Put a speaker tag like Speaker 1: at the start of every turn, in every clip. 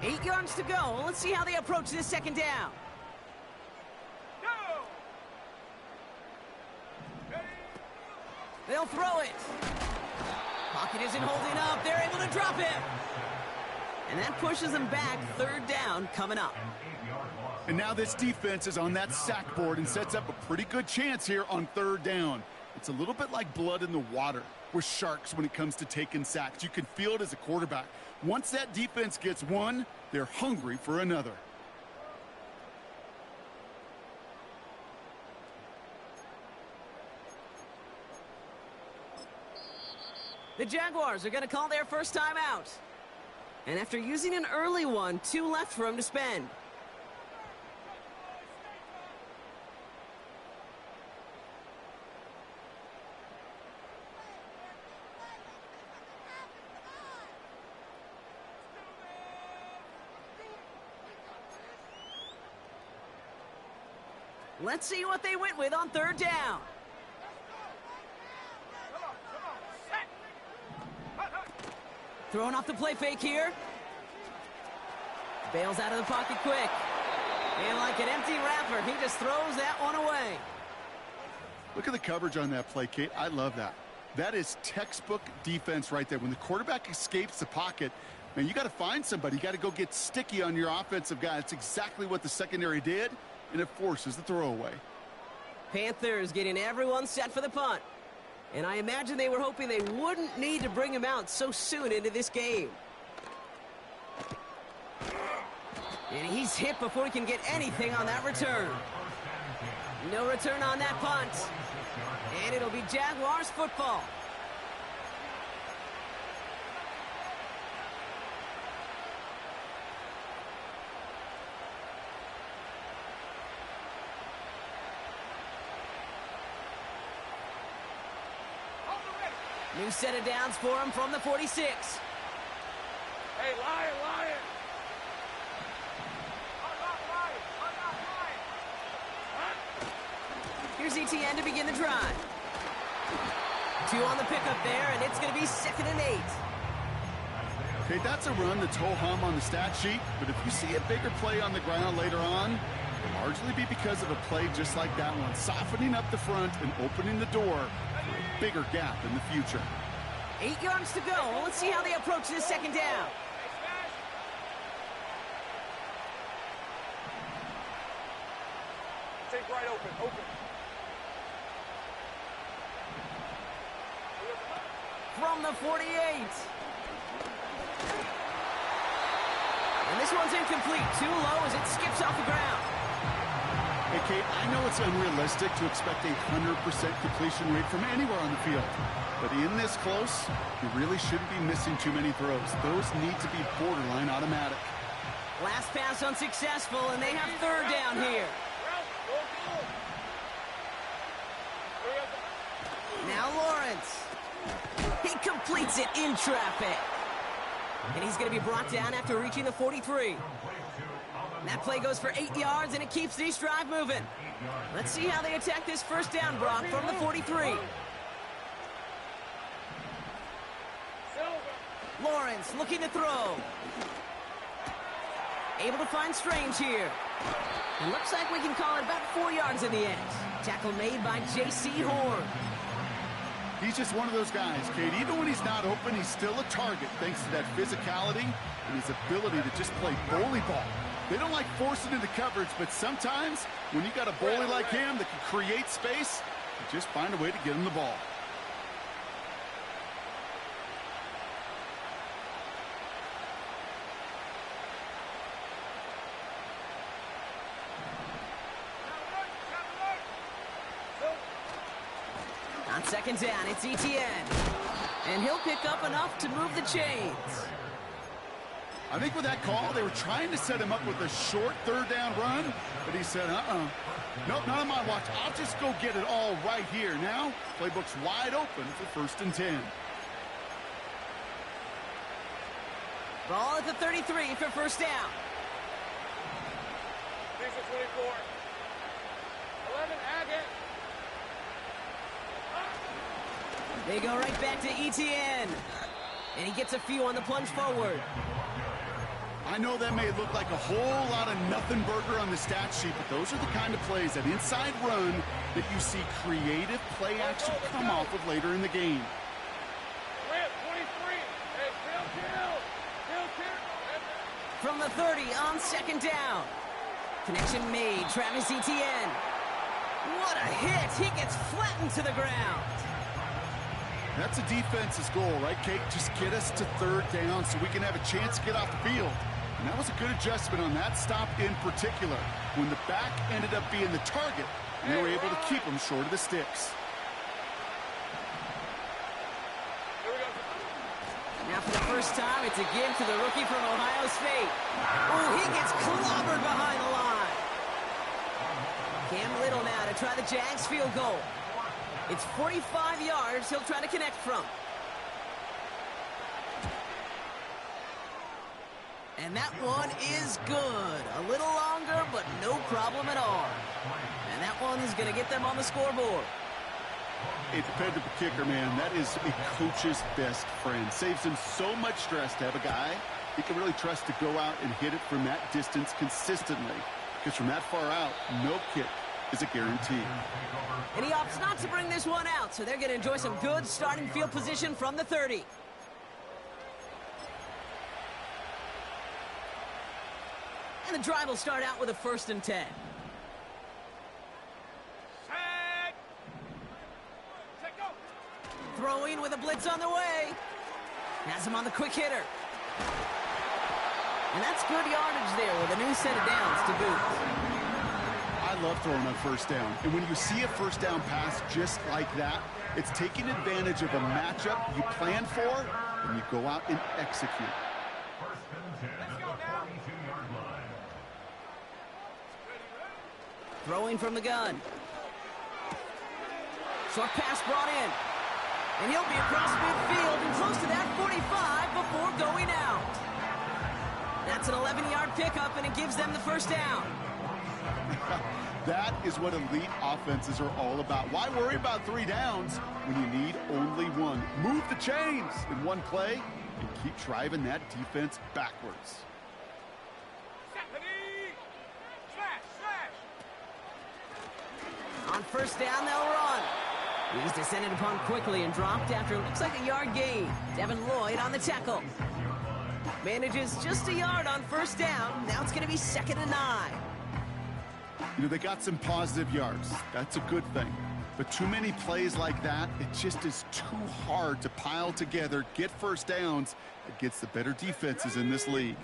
Speaker 1: 8 yards to go. Let's see how they approach this second down. They'll throw it. Pocket isn't holding up. They're able to drop it. And that pushes them back. Third down coming up.
Speaker 2: And now this defense is on that sack board and sets up a pretty good chance here on third down. It's a little bit like blood in the water with sharks when it comes to taking sacks. You can feel it as a quarterback. Once that defense gets one, they're hungry for another.
Speaker 1: The Jaguars are going to call their first time out. And after using an early one, 2 left for him to spend. Let's see what they went with on third down. Throwing off the play fake here. Bails out of the pocket quick. And like an empty wrapper, he just throws that one away.
Speaker 2: Look at the coverage on that play, Kate. I love that. That is textbook defense right there. When the quarterback escapes the pocket, man, you got to find somebody. You got to go get sticky on your offensive guy. That's exactly what the secondary did, and it forces the throwaway.
Speaker 1: Panthers getting everyone set for the punt. And I imagine they were hoping they wouldn't need to bring him out so soon into this game. And he's hit before he can get anything on that return. No return on that punt. And it'll be Jaguars football. New set of downs for him from the 46.
Speaker 3: Hey, Lion, Lion!
Speaker 1: Here's ETN to begin the drive. 2 on the pickup there, and it's going to be 2nd and 8.
Speaker 2: Okay, that's a run that's ho-hum on the stat sheet, but if you see a bigger play on the ground later on, it'll largely be because of a play just like that one, softening up the front and opening the door for a bigger gap in the future.
Speaker 1: 8 yards to go. Let's see how they approach this second down.
Speaker 3: Take right open, open.
Speaker 1: From the 48. And this one's incomplete. Too low as it skips off the ground.
Speaker 2: Hey, Kate, I know it's unrealistic to expect a 100% completion rate from anywhere on the field. But in this close, you really shouldn't be missing too many throws. Those need to be borderline automatic.
Speaker 1: Last pass unsuccessful, and they have third down here. Now Lawrence. He completes it in traffic. And he's going to be brought down after reaching the 43. That play goes for 8 yards, and it keeps this drive moving. Let's see how they attack this first down, Brock, from the 43. Lawrence looking to throw. Able to find Strange here. It looks like we can call it about 4 yards in the end. Tackle made by J.C. Horn.
Speaker 2: He's just one of those guys, Kate. Even when he's not open, he's still a target thanks to that physicality and his ability to just play bully ball. They don't like forcing into coverage, but sometimes when you got a bully like him that can create space, you just find a way to get him the ball.
Speaker 1: On second down, it's ETN. And he'll pick up enough to move the chains.
Speaker 2: I think with that call, they were trying to set him up with a short third down run, but he said, nope, not on my watch. I'll just go get it all right here. Now, playbook's wide open for 1st and 10.
Speaker 1: Ball at the 33 for first down.
Speaker 3: 24. 11, Agate.
Speaker 1: They go right back to ETN. And he gets a few on the plunge forward.
Speaker 2: I know that may look like a whole lot of nothing burger on the stat sheet, but those are the kind of plays, that inside run, that you see creative play action come off of later in the game.
Speaker 3: 23. Hey, kill.
Speaker 1: From the 30 on second down. Connection made. Travis Etienne. What a hit. He gets flattened to the ground.
Speaker 2: That's a defense's goal, right, Kate? Just get us to third down so we can have a chance to get off the field. And that was a good adjustment on that stop in particular, when the back ended up being the target, and they were able to keep him short of the sticks.
Speaker 1: Now for the first time, it's a give to the rookie from Ohio State. Oh, he gets clobbered behind the line. Cam Little now to try the Jags field goal. It's 45 yards he'll try to connect from. And that one is good. A little longer, but no problem at all. And that one's going to get them on the scoreboard.
Speaker 2: A dependable kicker, man. That is a coach's best friend. Saves him so much stress to have a guy he can really trust to go out and hit it from that distance consistently. Because from that far out, no kick is a guarantee.
Speaker 1: And he opts not to bring this one out, so they're going to enjoy some good starting field position from the 30. And the drive will start out with a 1st and 10. Throwing with a blitz on the way. Has him on the quick hitter. And that's good yardage there with a new set of downs to boot.
Speaker 2: I love throwing on first down. And when you see a first down pass just like that, it's taking advantage of a matchup you plan for, and you go out and execute.
Speaker 1: Throwing from the gun. Short pass brought in. And he'll be across midfield and close to that 45 before going out. That's an 11-yard pickup, and it gives them the first down.
Speaker 2: That is what elite offenses are all about. Why worry about 3 downs when you need only one? Move the chains in one play and keep driving that defense backwards.
Speaker 1: On first down, they'll run. He's descended upon quickly and dropped after it looks like a yard gain. Devin Lloyd on the tackle. Manages just a yard on first down. Now it's going to be 2nd and 9.
Speaker 2: You know, they got some positive yards. That's a good thing. But too many plays like that, it just is too hard to pile together, get first downs against the better defenses in this league.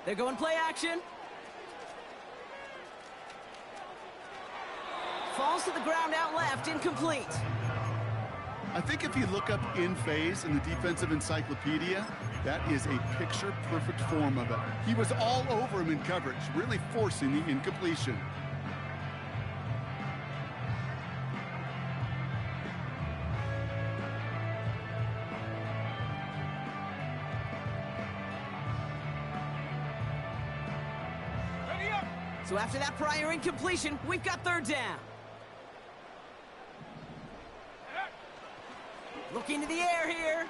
Speaker 1: They're going play action. Falls to the ground out left, incomplete.
Speaker 2: I think if you look up in phase in the defensive encyclopedia, that is a picture-perfect form of it. He was all over him in coverage, really forcing the incompletion.
Speaker 1: So after that prior incompletion, we've got 3rd down. Looking to the air here.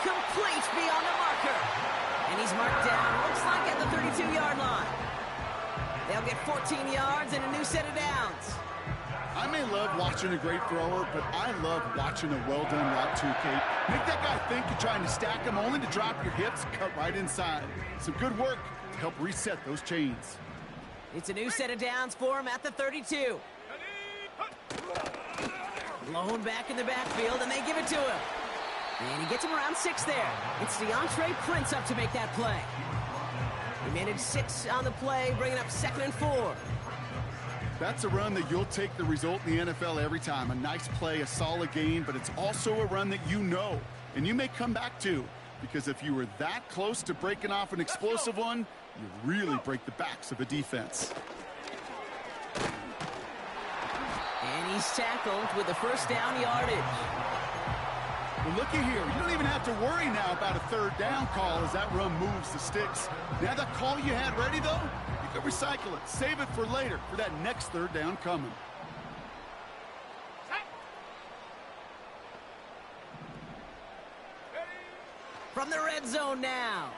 Speaker 1: Complete beyond the marker. And he's marked down, looks like at the 32-yard line. They'll get 14 yards and a new set of downs.
Speaker 2: I may love watching a great thrower, but I love watching a well-done route too, Kate. Make that guy think you're trying to stack him, only to drop your hips, cut right inside. Some good work to help reset those chains.
Speaker 1: It's a new set of downs for him at the 32. Blown back in the backfield, and they give it to him. And he gets him around 6 there. It's DeAndre Prince up to make that play. He managed 6 on the play, bringing up 2nd and 4.
Speaker 2: That's a run that you'll take the result in the NFL every time. A nice play, a solid gain, but it's also a run that you know, and you may come back to, because if you were that close to breaking off an explosive one, you really break the backs of a defense.
Speaker 1: And he's tackled with the first down yardage.
Speaker 2: Well, looky here. You don't even have to worry now about a 3rd down call as that run moves the sticks. Now that call you had ready, though, you can recycle it. Save it for later for that next 3rd down coming.
Speaker 1: From the red zone now.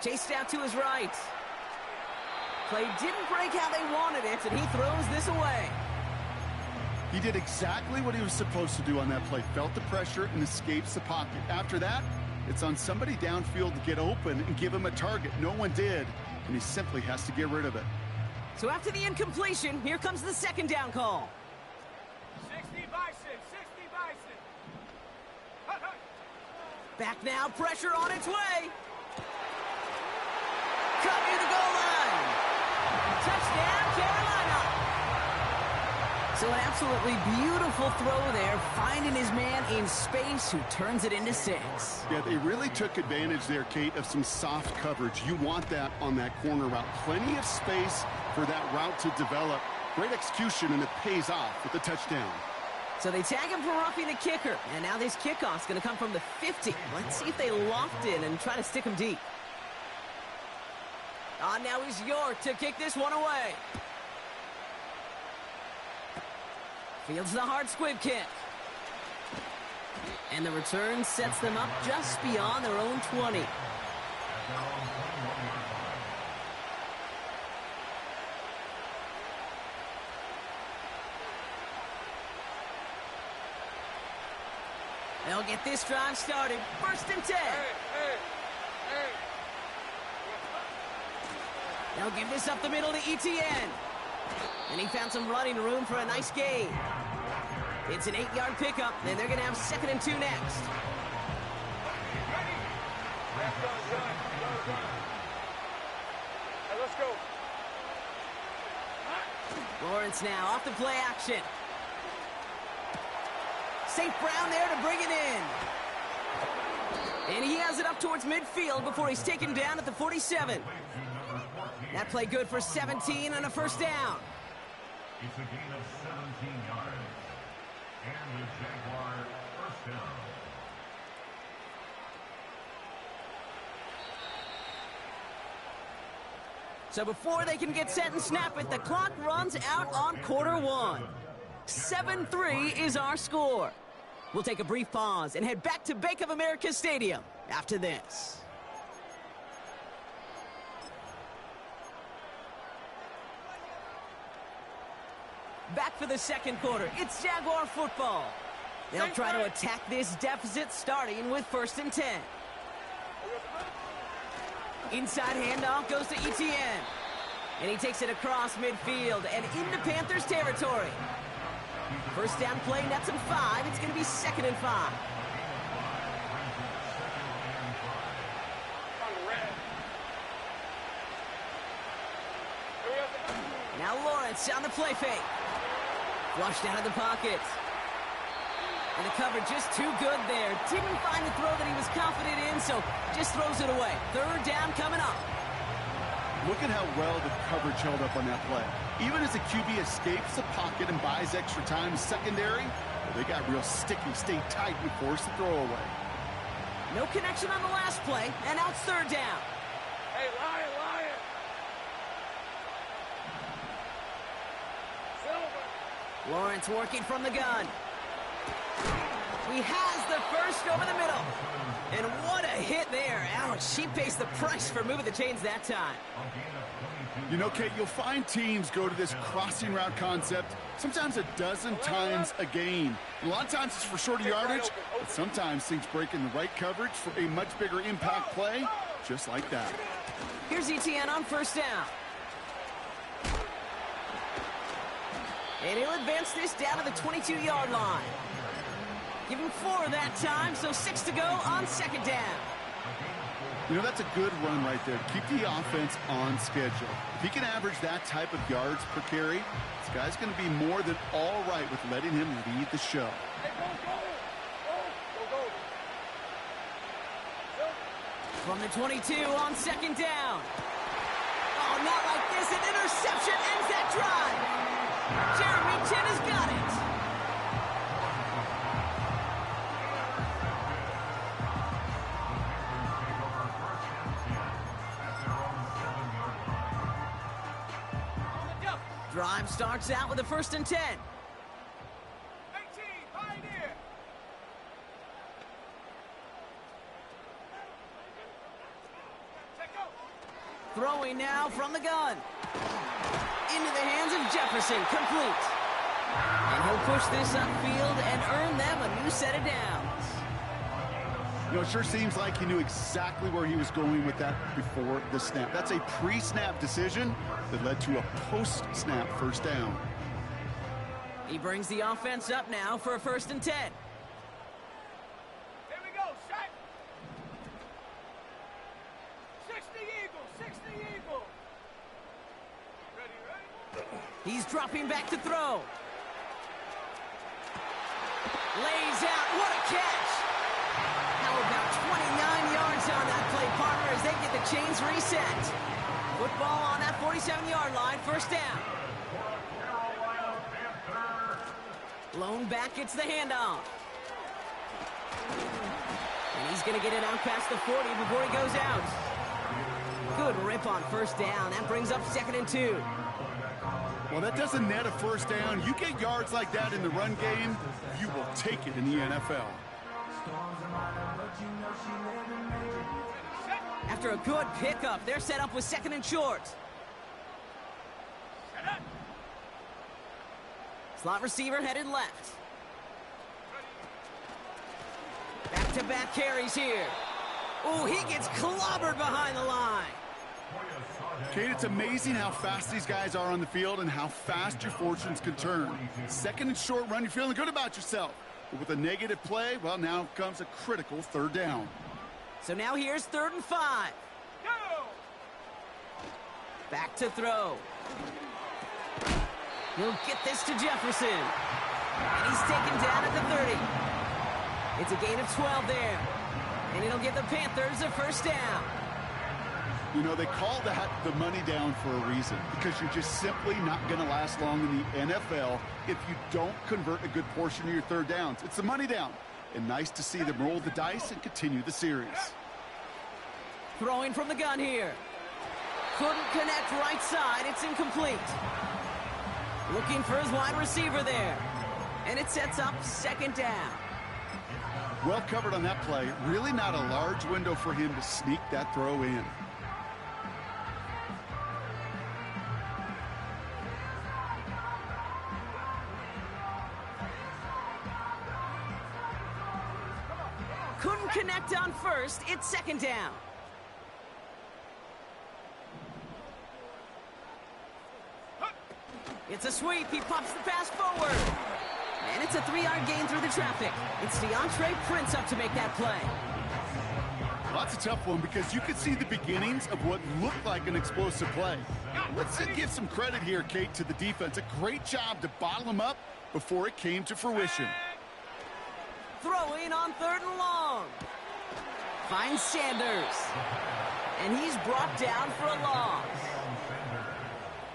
Speaker 1: Chased out to his right. Play didn't break how they wanted it, and he throws this away.
Speaker 2: He did exactly what he was supposed to do on that play. Felt the pressure and escapes the pocket. After that, it's on somebody downfield to get open and give him a target. No one did, and he simply has to get rid of it.
Speaker 1: So after the incompletion, here comes the second down call.
Speaker 3: 60 Bison, 60 Bison.
Speaker 1: Back now, pressure on its way. Cut near the goal line. Touchdown, Carolina. So an absolutely beautiful throw there, finding his man in space who turns it into 6.
Speaker 2: Yeah, they really took advantage there, Kate, of some soft coverage. You want that on that corner route. Plenty of space for that route to develop. Great execution, and it pays off with the touchdown.
Speaker 1: So they tag him for roughing the kicker, and now this kickoff's going to come from the 50. Let's see if they loft in and try to stick him deep. Now he's York to kick this one away. Fields the hard squib kick. And the return sets them up just beyond their own 20. They'll get this drive started. 1st and 10. They'll give this up the middle to ETN. And he found some running room for a nice gain. It's an 8-yard pickup, and they're going to have 2nd and 2 next.
Speaker 3: Hey, let's go.
Speaker 1: Lawrence now off the play action. St. Brown there to bring it in. And he has it up towards midfield before he's taken down at the 47. That play good for 17 and a 1st down.
Speaker 4: It's a gain of 17 yards. And the Jaguar 1st down.
Speaker 1: So before they can get set and snap it, the clock runs out on quarter 1. 7-3 is our score. We'll take a brief pause and head back to Bank of America Stadium after this. Back for the 2nd quarter. It's Jaguar football. They'll try to attack this deficit starting with 1st and 10. Inside handoff goes to ETN. And he takes it across midfield and into Panthers territory. 1st down play, nets him 5. It's going to be 2nd and 5. Now Lawrence on the play fake. Flushed out of the pocket. And the coverage just too good there. Didn't find the throw that he was confident in, so just throws it away. 3rd down coming up.
Speaker 2: Look at how well the coverage held up on that play. Even as the QB escapes the pocket and buys extra time secondary, they got real sticky, stay tight and force the throw away.
Speaker 1: No connection on the last play, and now it's 3rd down.
Speaker 3: Hey, Lion, Lion. Silver.
Speaker 1: Lawrence working from the gun. He has the 1st over the middle. And what a hit there. Ouch, she pays the price for moving the chains that time.
Speaker 2: You know, Kate, you'll find teams go to this crossing route concept sometimes a dozen times a game. A lot of times it's for shorter yardage, but sometimes things break in the right coverage for a much bigger impact play, just like that.
Speaker 1: Here's ETN on 1st down. And he'll advance this down to the 22-yard line. Give him 4 that time, so 6 to go on 2nd down.
Speaker 2: You know, that's a good run right there. Keep the offense on schedule. If he can average that type of yards per carry, this guy's going to be more than all right with letting him lead the show.
Speaker 3: Hey, go, go. Go.
Speaker 1: From the 22 on 2nd down. Oh, not like this. An interception ends that drive. Jeremy Chin has got it. Drive starts out with a 1st and 10.
Speaker 3: 18, Pioneer.
Speaker 1: Throwing now from the gun. Into the hands of Jefferson, complete. And he'll push this upfield and earn them a new set of downs.
Speaker 2: You know, it sure seems like he knew exactly where he was going with that before the snap. That's a pre-snap decision that led to a post-snap first down.
Speaker 1: He brings the offense up now for a 1st and 10.
Speaker 3: Here we go, set. 60 Eagles, 60 Eagles. Ready?
Speaker 1: He's dropping back to throw. Lays out, what a catch. How about 29 yards on that play, partner, as they get the chains reset. Football on that 47-yard line, 1st down. Blown back, gets the handoff. And he's going to get it out past the 40 before he goes out. Good rip on 1st down. That brings up 2nd and 2.
Speaker 2: Well, that doesn't net a 1st down. You get yards like that in the run game, you will take it in the NFL.
Speaker 1: After a good pickup, they're set up with 2nd and short. Slot receiver headed left. Back-to-back carries here. Oh, he gets clobbered behind the line.
Speaker 2: Kate, it's amazing how fast these guys are on the field and how fast your fortunes can turn. 2nd and short run, you're feeling good about yourself. But with a negative play, well, now comes a critical 3rd down.
Speaker 1: So now here's 3rd and 5.
Speaker 3: Go!
Speaker 1: Back to throw. He'll get this to Jefferson. And he's taken down at the 30. It's a gain of 12 there. And it'll give the Panthers a 1st down.
Speaker 2: You know, they call that the money down for a reason, because you're just simply not going to last long in the NFL if you don't convert a good portion of your 3rd downs. It's the money down. And nice to see them roll the dice and continue the series.
Speaker 1: Throwing from the gun here. Couldn't connect right side. It's incomplete. Looking for his wide receiver there. And it sets up 2nd down.
Speaker 2: Well covered on that play. Really not a large window for him to sneak that throw in.
Speaker 1: Couldn't connect on 1st. It's 2nd down. It's a sweep. He pops the pass forward. And it's a 3-yard gain through the traffic. It's DeAndre Prince up to make that play.
Speaker 2: Well, that's a tough one because you could see the beginnings of what looked like an explosive play. Let's give some credit here, Kate, to the defense. A great job to bottle him up before it came to fruition.
Speaker 1: Throwing on 3rd and long. Finds Sanders. And he's brought down for a loss.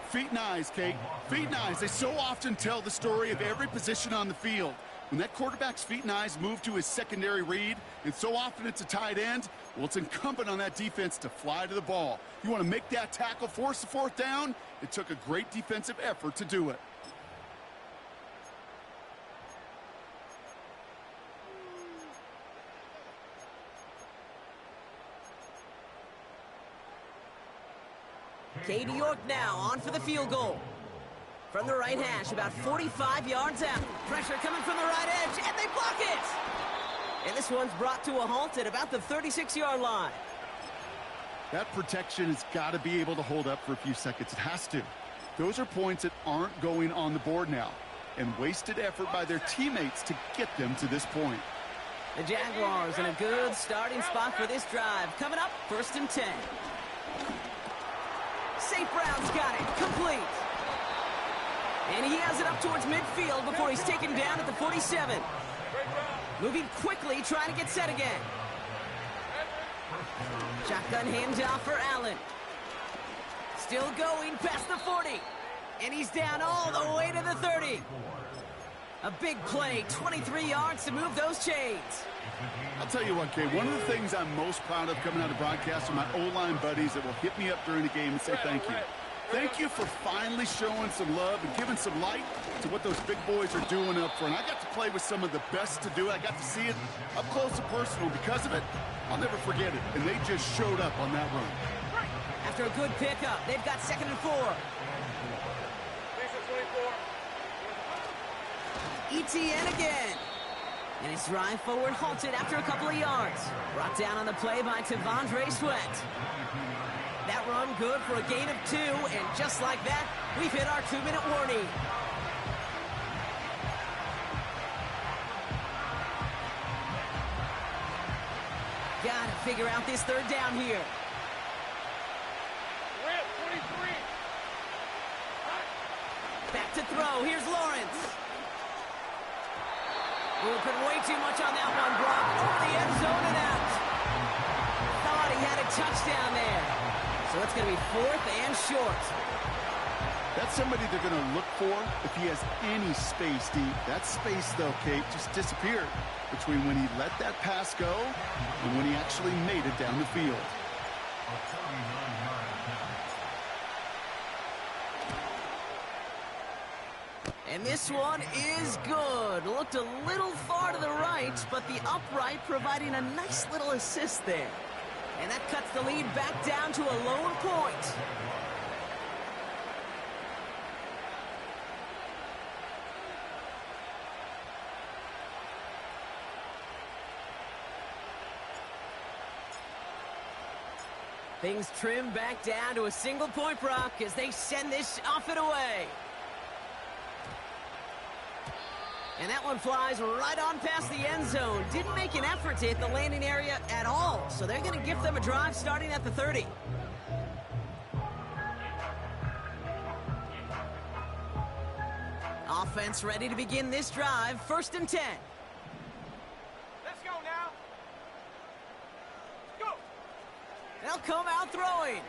Speaker 2: Feet and eyes, Kate. Feet and eyes. They so often tell the story of every position on the field. When that quarterback's feet and eyes move to his secondary read, and so often it's a tight end, well, it's incumbent on that defense to fly to the ball. You want to make that tackle, force the 4th down? It took a great defensive effort to do it.
Speaker 1: Katie York now on for the field goal. From the right hash, about 45 yards out. Pressure coming from the right edge, and they block it! And this one's brought to a halt at about the 36-yard line.
Speaker 2: That protection has got to be able to hold up for a few seconds. It has to. Those are points that aren't going on the board now, and wasted effort by their teammates to get them to this point.
Speaker 1: The Jaguars in a good starting spot for this drive. Coming up, 1st and 10. St. Brown's got it, complete. And he has it up towards midfield before he's taken down at the 47. Moving quickly, trying to get set again. Shotgun handoff for Allen. Still going past the 40. And he's down all the way to the 30. A big play, 23 yards to move those chains.
Speaker 2: I'll tell you what, Kay, one of the things I'm most proud of coming out of broadcast are my O-line buddies that will hit me up during the game and say thank you. Thank you for finally showing some love and giving some light to what those big boys are doing up front. I got to play with some of the best to do it. I got to see it up close and personal. Because of it, I'll never forget it. And they just showed up on that run.
Speaker 1: After a good pickup, they've got 2nd and 4. ETN again. And his drive forward halted after a couple of yards. Brought down on the play by Tavondre Sweat. That run good for a gain of 2, and just like that, we've hit our 2-minute warning. Gotta figure out this 3rd down here. Back to throw. Here's Lawrence. Put way too much on that one, Brock. Over the end zone and out. Thought he had a touchdown there. So it's going to be 4th and short.
Speaker 2: That's somebody they're going to look for if he has any space deep. That space, though, Kate, just disappeared between when he let that pass go and when he actually made it down the field.
Speaker 1: And this one is good. Looked a little far to the right, but the upright providing a nice little assist there. And that cuts the lead back down to a lone point. Things trim back down to a single point, Brock, as they send this off and away. And that one flies right on past the end zone. Didn't make an effort to hit the landing area at all. So they're going to give them a drive starting at the 30. Offense ready to begin this drive. 1st and 10.
Speaker 3: Let's go now. Go.
Speaker 1: They'll come out throwing.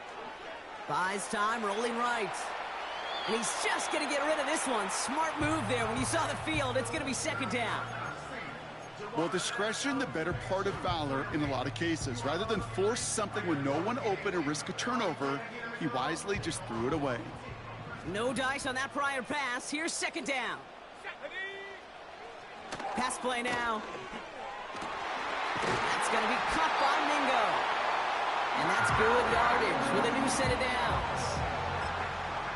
Speaker 1: Buys time, rolling right. And he's just going to get rid of this one. Smart move there. When you saw the field, it's going to be 2nd down.
Speaker 2: Well, discretion, the better part of valor in a lot of cases. Rather than force something with no one open and risk a turnover, he wisely just threw it away.
Speaker 1: No dice on that prior pass. Here's 2nd down. Pass play now. That's going to be caught by Mingo. And that's good yardage with a new set of downs.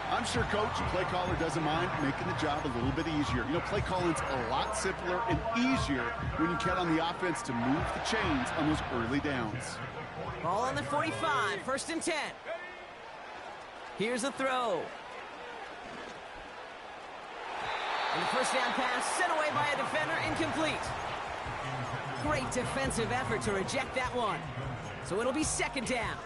Speaker 2: I'm sure coach and play caller doesn't mind making the job a little bit easier. You know, play calling's a lot simpler and easier when you count on the offense to move the chains on those early downs.
Speaker 1: Ball on the 45, 1st and 10. Here's a throw. And the 1st down pass sent away by a defender, incomplete. Great defensive effort to reject that one. So it'll be 2nd down.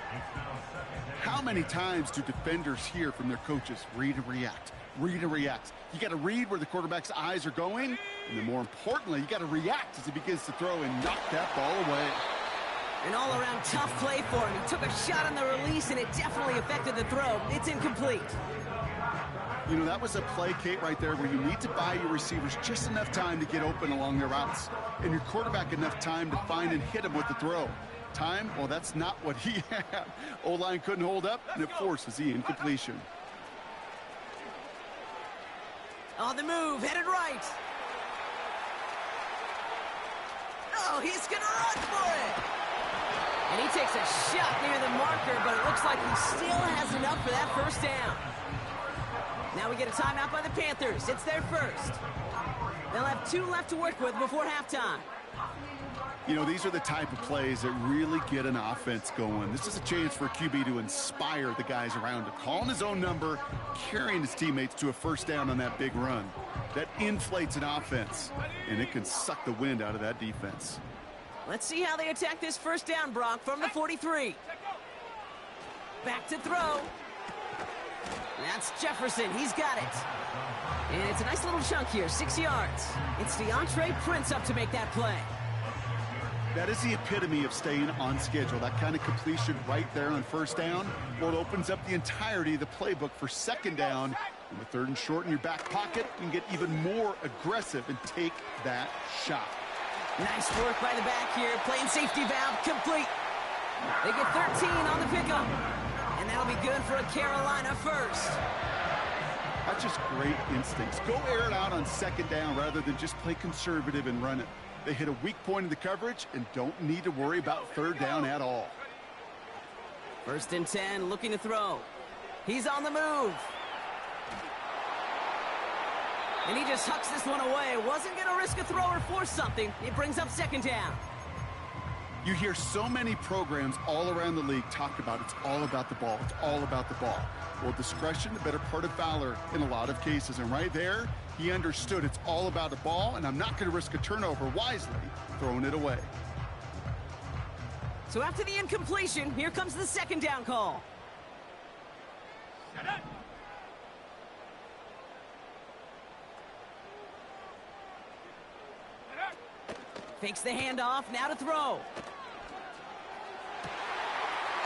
Speaker 2: How many times do defenders hear from their coaches, read and react, read and react? You got to read where the quarterback's eyes are going, and then more importantly, you got to react as he begins to throw and knock that ball away.
Speaker 1: An all-around tough play for him. He took a shot on the release, and it definitely affected the throw. It's incomplete.
Speaker 2: You know, that was a play, Kate, right there where you need to buy your receivers just enough time to get open along their routes, and your quarterback enough time to find and hit him with the throw. Time? Well, that's not what he had. O-line couldn't hold up, and it forces the incompletion.
Speaker 1: On the move, headed right. Oh, he's going to run for it. And he takes a shot near the marker, but it looks like he still has enough for that 1st down. Now we get a timeout by the Panthers. It's their 1st. They'll have 2 left to work with before halftime.
Speaker 2: You know, these are the type of plays that really get an offense going. This is a chance for a QB to inspire the guys around him. Calling his own number, carrying his teammates to a 1st down on that big run. That inflates an offense, and it can suck the wind out of that defense.
Speaker 1: Let's see how they attack this 1st down, Brock, from the 43. Back to throw. That's Jefferson. He's got it. And it's a nice little chunk here, 6 yards. It's DeAndre Prince up to make that play.
Speaker 2: That is the epitome of staying on schedule. That kind of completion right there on 1st down. Well, it opens up the entirety of the playbook for 2nd down. And with 3rd and short in your back pocket, you can get even more aggressive and take that shot.
Speaker 1: Nice work by the back here. Playing safety valve complete. They get 13 on the pickup. And that'll be good for a Carolina 1st.
Speaker 2: That's just great instincts. Go air it out on 2nd down rather than just play conservative and run it. They hit a weak point in the coverage and don't need to worry about 3rd down at all.
Speaker 1: First and 10, looking to throw. He's on the move. And he just hucks this one away. Wasn't going to risk a throw or force something. It brings up second down.
Speaker 2: You hear so many programs all around the league talk about it's all about the ball. It's all about the ball. Well, discretion, the better part of valor in a lot of cases. And right there, he understood it's all about the ball, and I'm not going to risk a turnover, wisely throwing it away.
Speaker 1: So after the incompletion, here comes the second down call. Fakes the handoff, now to throw.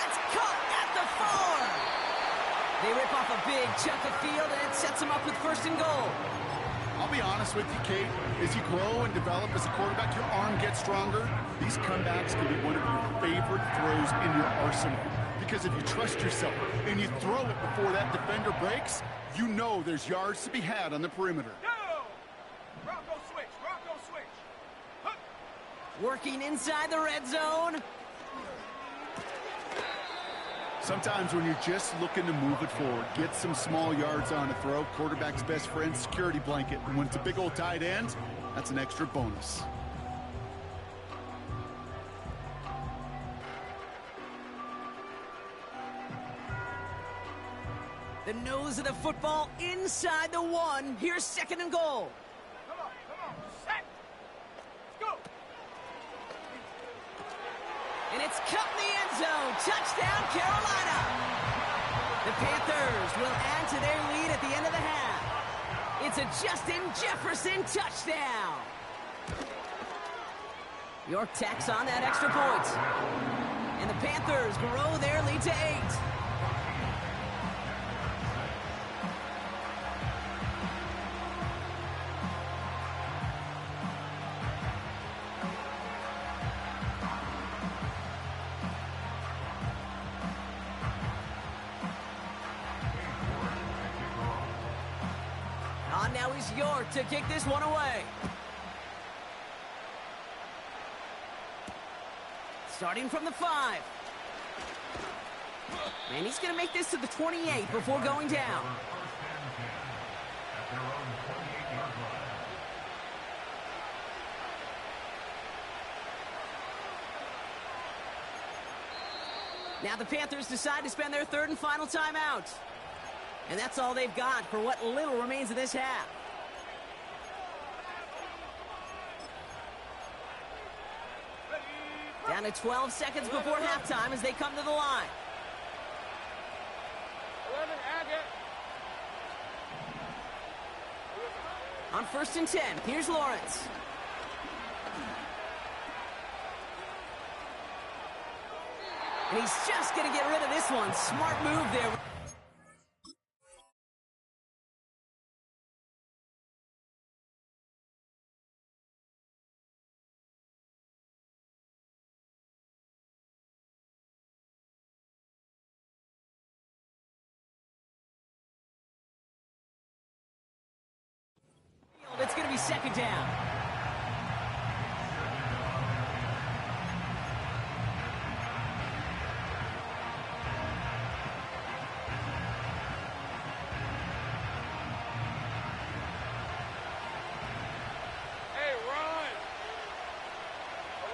Speaker 1: That's caught at the 4. They rip off a big chunk of field, and it sets them up with first and goal.
Speaker 2: I'll be honest with you, Kate. As you grow and develop as a quarterback, your arm gets stronger. These comebacks can be one of your favorite throws in your arsenal. Because if you trust yourself and you throw it before that defender breaks, you know there's yards to be had on the perimeter.
Speaker 3: Bronco switch, Bronco switch. Huh.
Speaker 1: Working inside the red zone.
Speaker 2: Sometimes when you're just looking to move it forward, get some small yards on a throw, quarterback's best friend, security blanket. And when it's a big old tight end, that's an extra bonus.
Speaker 1: The nose of the football inside the 1. Here's second and goal.
Speaker 3: Come on, set. Let's go.
Speaker 1: And it's cut in the end zone. Touchdown, Carolina. The Panthers will add to their lead at the end of the half. It's a Justin Jefferson touchdown. York tacks on that extra point. And the Panthers grow their lead to 8. Now is York to kick this one away. Starting from the 5. And he's going to make this to the 28 before going down. Now the Panthers decide to spend their third and final timeout. And that's all they've got for what little remains of this half. Down to 12 seconds before halftime as they come to the line.
Speaker 3: 11, add it.
Speaker 1: On first and 10, here's Lawrence. And he's just going to get rid of this one. Smart move there. It's going to be second down.
Speaker 3: Hey, run.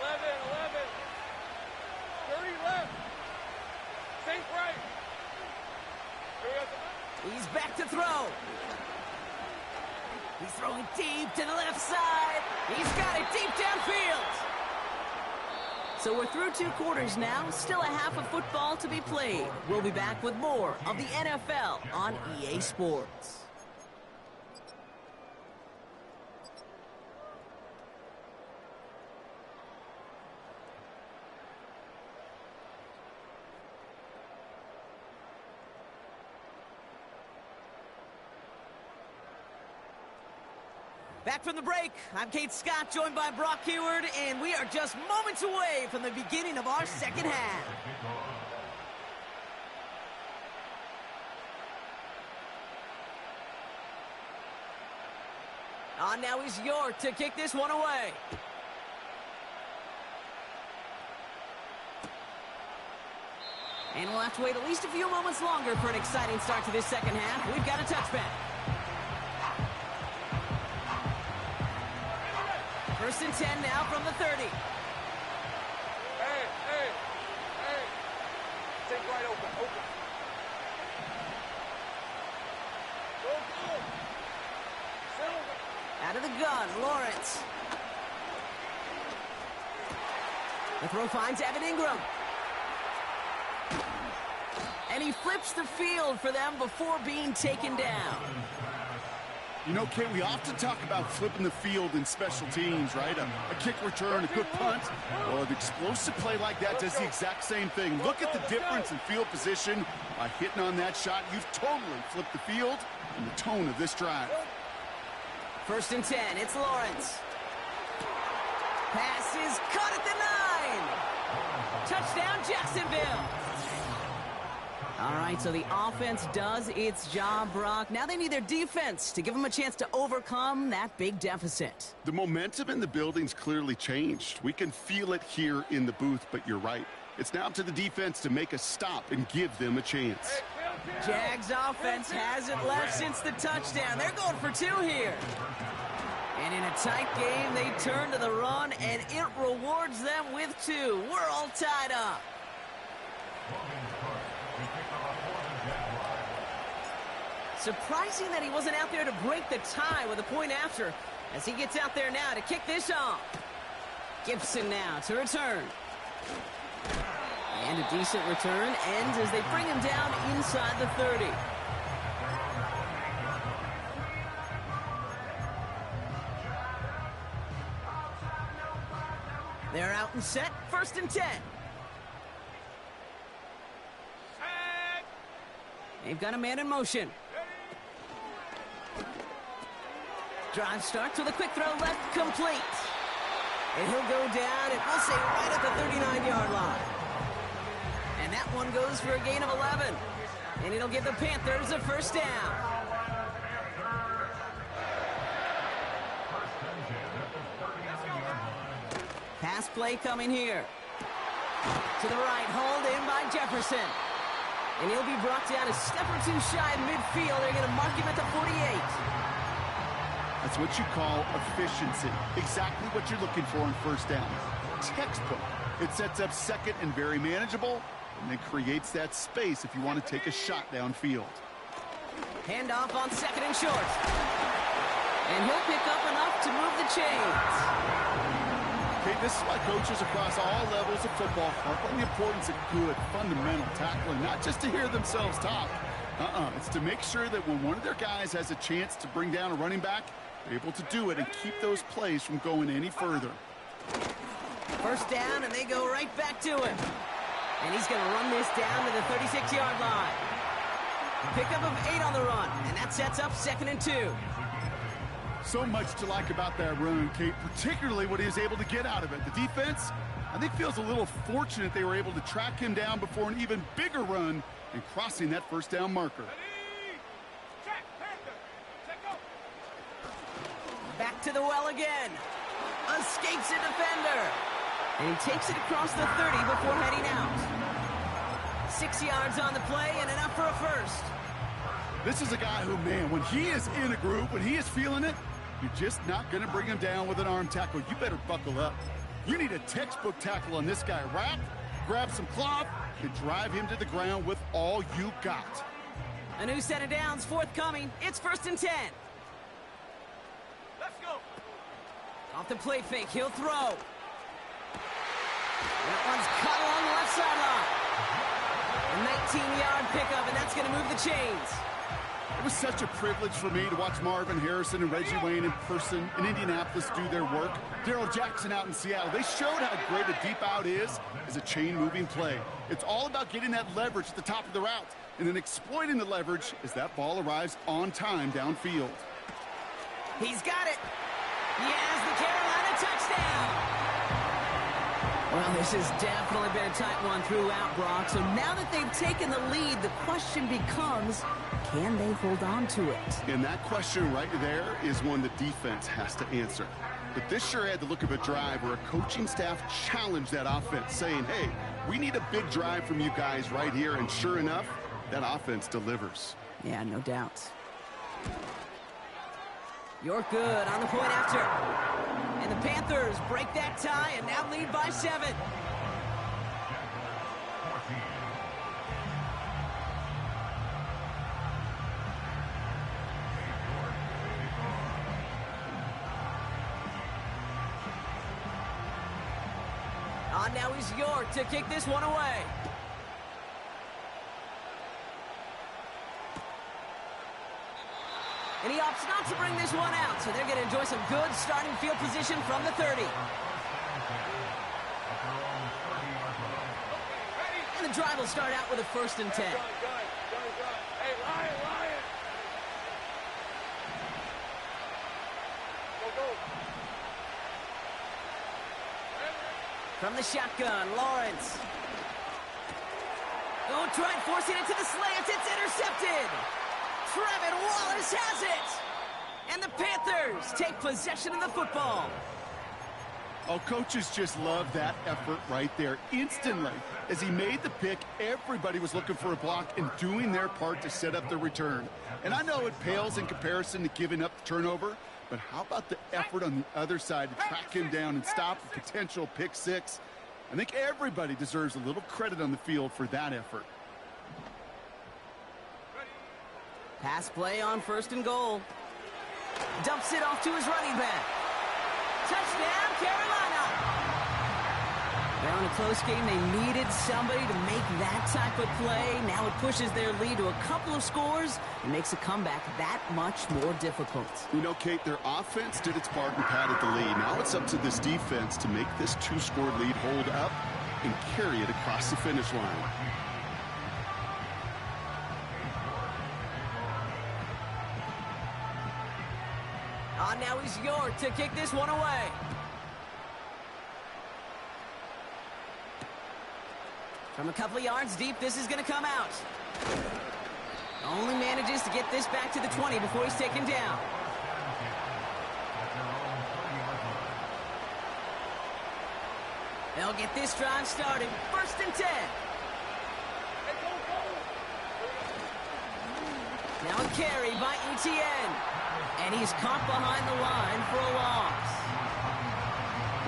Speaker 3: 11, 30 left. Think right.
Speaker 1: He's back to throw. He's throwing deep to the left side. He's got it deep downfield. So we're through 2 quarters now. Still a half of football to be played. We'll be back with more of the NFL on EA Sports. Back from the break, I'm Kate Scott, joined by Brock Heward, and we are just moments away from the beginning of our second half. On now is York to kick this one away. And we'll have to wait at least a few moments longer for an exciting start to this second half. We've got a touchback. First and 10 now from the 30.
Speaker 3: Hey. Take right open. Go. Silver.
Speaker 1: Out of the gun, Lawrence. The throw finds Evan Ingram. And he flips the field for them before being taken down.
Speaker 2: You know, Kate, we often talk about flipping the field in special teams, right? A kick return, a good punt. Well, an explosive play like that does the exact same thing. Look at the difference in field position. By hitting on that shot, you've totally flipped the field and the tone of this drive.
Speaker 1: First and 10, it's Lawrence. Pass is caught at the 9. Touchdown, Jacksonville. All right, so the offense does its job, Brock. Now they need their defense to give them a chance to overcome that big deficit.
Speaker 2: The momentum in the building's clearly changed. We can feel it here in the booth, but you're right. It's now up to the defense to make a stop and give them a chance.
Speaker 1: Jags offense hasn't left since the touchdown. They're going for 2 here. And in a tight game, they turn to the run, and it rewards them with 2. We're all tied up. Surprising that he wasn't out there to break the tie with a point after, as he gets out there now to kick this off. Gibson now to return. And a decent return ends as they bring him down inside the 30. They're out and set, first and 10. They've got a man in motion. Drive starts with a quick throw left, complete. And he'll go down, and we'll say right at the 39-yard line. And that one goes for a gain of 11. And it'll give the Panthers a first down. Pass play coming here. To the right, hauled in by Jefferson. And he'll be brought down a step or 2 shy of midfield. They're going to mark him at the 48.
Speaker 2: That's what you call efficiency. Exactly what you're looking for in first down. Textbook. It sets up second and very manageable, and then creates that space if you want to take a shot downfield.
Speaker 1: Handoff on second and short. And he'll pick up enough to move the chains.
Speaker 2: Okay, this is why coaches across all levels of football harp on the importance of good, fundamental tackling, not just to hear themselves talk. It's to make sure that when one of their guys has a chance to bring down a running back, they're able to do it and keep those plays from going any further.
Speaker 1: First down, and they go right back to him. And he's going to run this down to the 36-yard line. Pickup of 8 on the run, and that sets up second and 2.
Speaker 2: So much to like about that run, Kate, particularly what he was able to get out of it. The defense, I think, feels a little fortunate they were able to track him down before an even bigger run and crossing that first down marker.
Speaker 1: Back to the well again. Escapes a defender. And he takes it across the 30 before heading out. 6 yards on the play and enough for a first.
Speaker 2: This is a guy who, man, when he is in a group, when he is feeling it, you're just not going to bring him down with an arm tackle. You better buckle up. You need a textbook tackle on this guy. Wrap, grab some cloth, and drive him to the ground with all you got.
Speaker 1: A new set of downs forthcoming. It's first and 10.
Speaker 3: Let's go.
Speaker 1: Off the play fake, he'll throw. That one's caught along the left sideline. A 19-yard pickup, and that's going to move the chains.
Speaker 2: It was such a privilege for me to watch Marvin Harrison and Reggie Wayne in person in Indianapolis do their work. Darrell Jackson out in Seattle. They showed how great a deep out is as a chain-moving play. It's all about getting that leverage at the top of the route and then exploiting the leverage as that ball arrives on time downfield.
Speaker 1: He's got it. He has the Carolina touchdown. Well, this has definitely been a tight one throughout, Brock. So now that they've taken the lead, the question becomes, can they hold on to it?
Speaker 2: And that question right there is one the defense has to answer. But this sure had the look of a drive where a coaching staff challenged that offense, saying, hey, We need a big drive from you guys right here, and sure enough, that offense delivers.
Speaker 1: Yeah, no doubt. You're good on the point after. And the Panthers break that tie and now lead by 7. On now is York to kick this one away. And he opts not to bring this one out, so they're going to enjoy some good starting field position from the 30. And the drive will start out with a 1st and 10.
Speaker 3: Hey, Lion! Go.
Speaker 1: From the shotgun, Lawrence. Don't try and forcing it to the slants. It's intercepted. Trevin Wallace has it. And the Panthers take possession of the football.
Speaker 2: Oh, coaches just love that effort right there. Instantly, as he made the pick, everybody was looking for a block and doing their part to set up the return. And I know it pales in comparison to giving up the turnover, but how about the effort on the other side to track him down and stop a potential pick 6? I think everybody deserves a little credit on the field for that effort.
Speaker 1: Pass play on 1st and goal. Dumps it off to his running back. Touchdown, Carolina! Now in a close game, they needed somebody to make that type of play. Now it pushes their lead to a couple of scores and makes a comeback that much more difficult.
Speaker 2: You know, Kate, their offense did its part and padded the lead. Now it's up to this defense to make this 2-score lead hold up and carry it across the finish line.
Speaker 1: On now is York to kick this one away. From a couple of yards deep, this is going to come out. Only manages to get this back to the 20 before he's taken down. They'll get this drive started. 1st and 10. Now a carry by Etienne. And he's caught behind the line for a loss.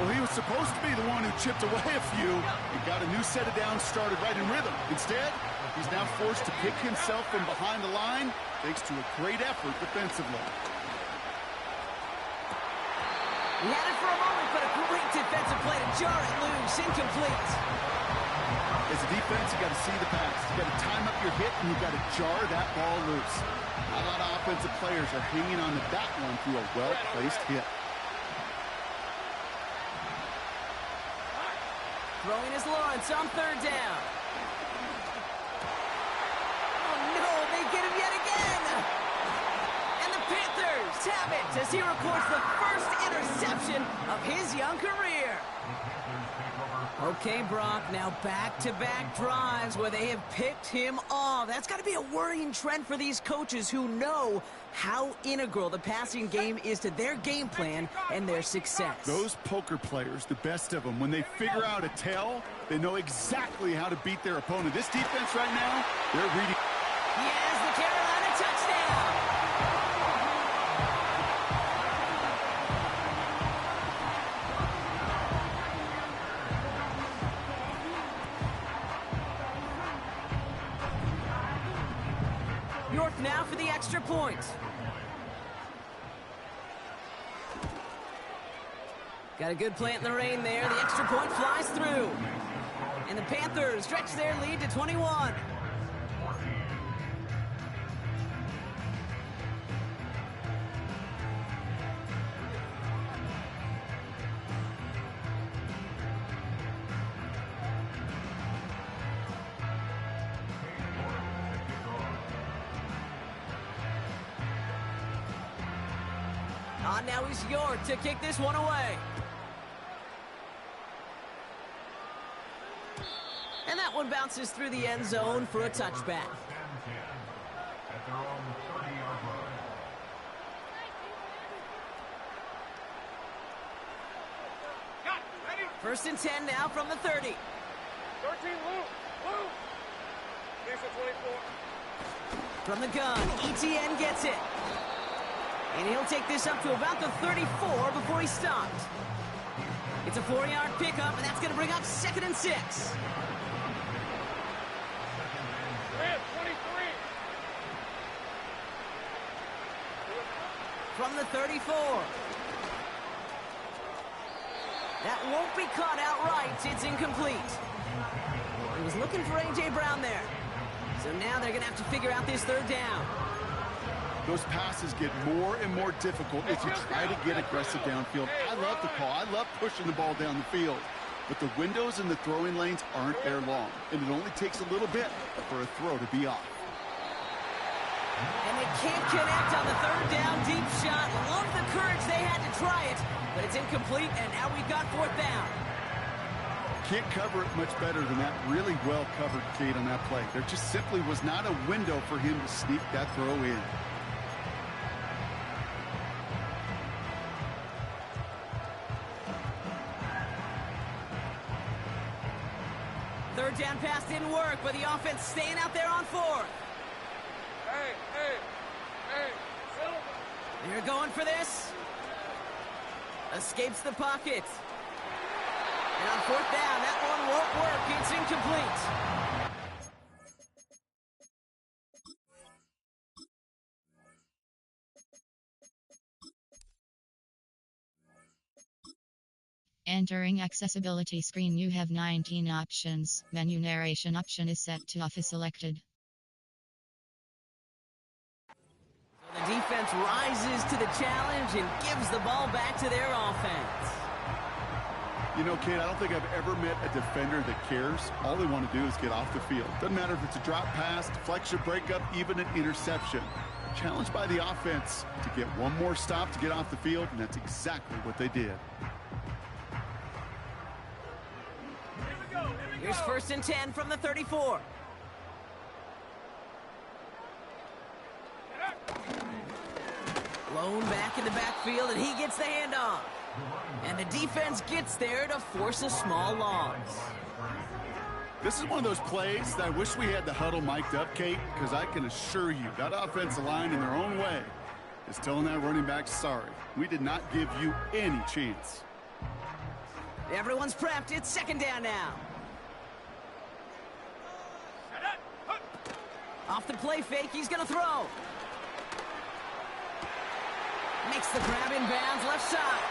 Speaker 2: Well, he was supposed to be the one who chipped away a few and got a new set of downs started right in rhythm. Instead, he's now forced to pick himself from behind the line thanks to a great effort defensively.
Speaker 1: He had it for a moment, but a great defensive play to jar it loose. Incomplete.
Speaker 2: As a defense, you got to see the pass. You got to time up your hit, and you got to jar that ball loose. A lot of offensive players are hanging on to that one through a well-placed hit.
Speaker 1: Throwing is Lawrence on 3rd down. Oh, no, they get him yet again. And the Panthers have it as he records the first interception of his young career. Okay, Brock, now back-to-back drives where they have picked him off. That's got to be a worrying trend for these coaches who know how integral the passing game is to their game plan and their success.
Speaker 2: Those poker players, the best of them, when they figure out a tell, they know exactly how to beat their opponent. This defense right now, they're reading.
Speaker 1: He has the Carolina touchdown. York now for the extra point. Got a good plant in the rain there. The extra point flies through. And the Panthers stretch their lead to 21. On now is York to kick this one away. And that one bounces through the end zone for a touchback.
Speaker 4: At their own 30-yard line.
Speaker 1: 1st and 10 now from the 30.
Speaker 3: 13, Luke. Luke. Lisa 24.
Speaker 1: From the gun, ETN gets it. And he'll take this up to about the 34 before he stopped. It's a 4-yard pickup, and that's going to bring up 2nd and 6.
Speaker 3: Red 23.
Speaker 1: From the 34. That won't be caught outright. It's incomplete. He was looking for A.J. Brown there. So now they're going to have to figure out this 3rd down.
Speaker 2: Those passes get more and more difficult if you try to get aggressive downfield. I love the call. I love pushing the ball down the field. But the windows in the throwing lanes aren't there long. And it only takes a little bit for a throw to be off.
Speaker 1: And they can't connect on the 3rd down deep shot. Love the courage they had to try it. But it's incomplete, and now we've got 4th down.
Speaker 2: Can't cover it much better than that. Really well covered, Kate, on that play. There just simply was not a window for him to sneak that throw in.
Speaker 1: Third down pass didn't work, but the offense staying out there on 4th.
Speaker 3: Hey, Silver.
Speaker 1: They're going for this. Escapes the pocket. And on 4th down, that one won't work. It's incomplete.
Speaker 5: Entering accessibility screen, you have 19 options. Menu narration option is set to off is selected.
Speaker 1: So the defense rises to the challenge and gives the ball back to their offense.
Speaker 2: You know, Kate, I don't think I've ever met a defender that cares. All they want to do is get off the field. Doesn't matter if it's a drop pass, deflection, breakup, even an interception. Challenged by the offense to get one more stop to get off the field, and that's exactly what they did.
Speaker 1: Here's 1st and 10 from the 34. Lone back in the backfield, and he gets the handoff. And the defense gets there to force a small loss.
Speaker 2: This is one of those plays that I wish we had the huddle mic'd up, Kate, because I can assure you that offensive line in their own way is telling that running back, sorry, we did not give you any chance.
Speaker 1: Everyone's prepped. It's 2nd down now. Off the play fake, he's going to throw. Makes the grab in bounds, left side.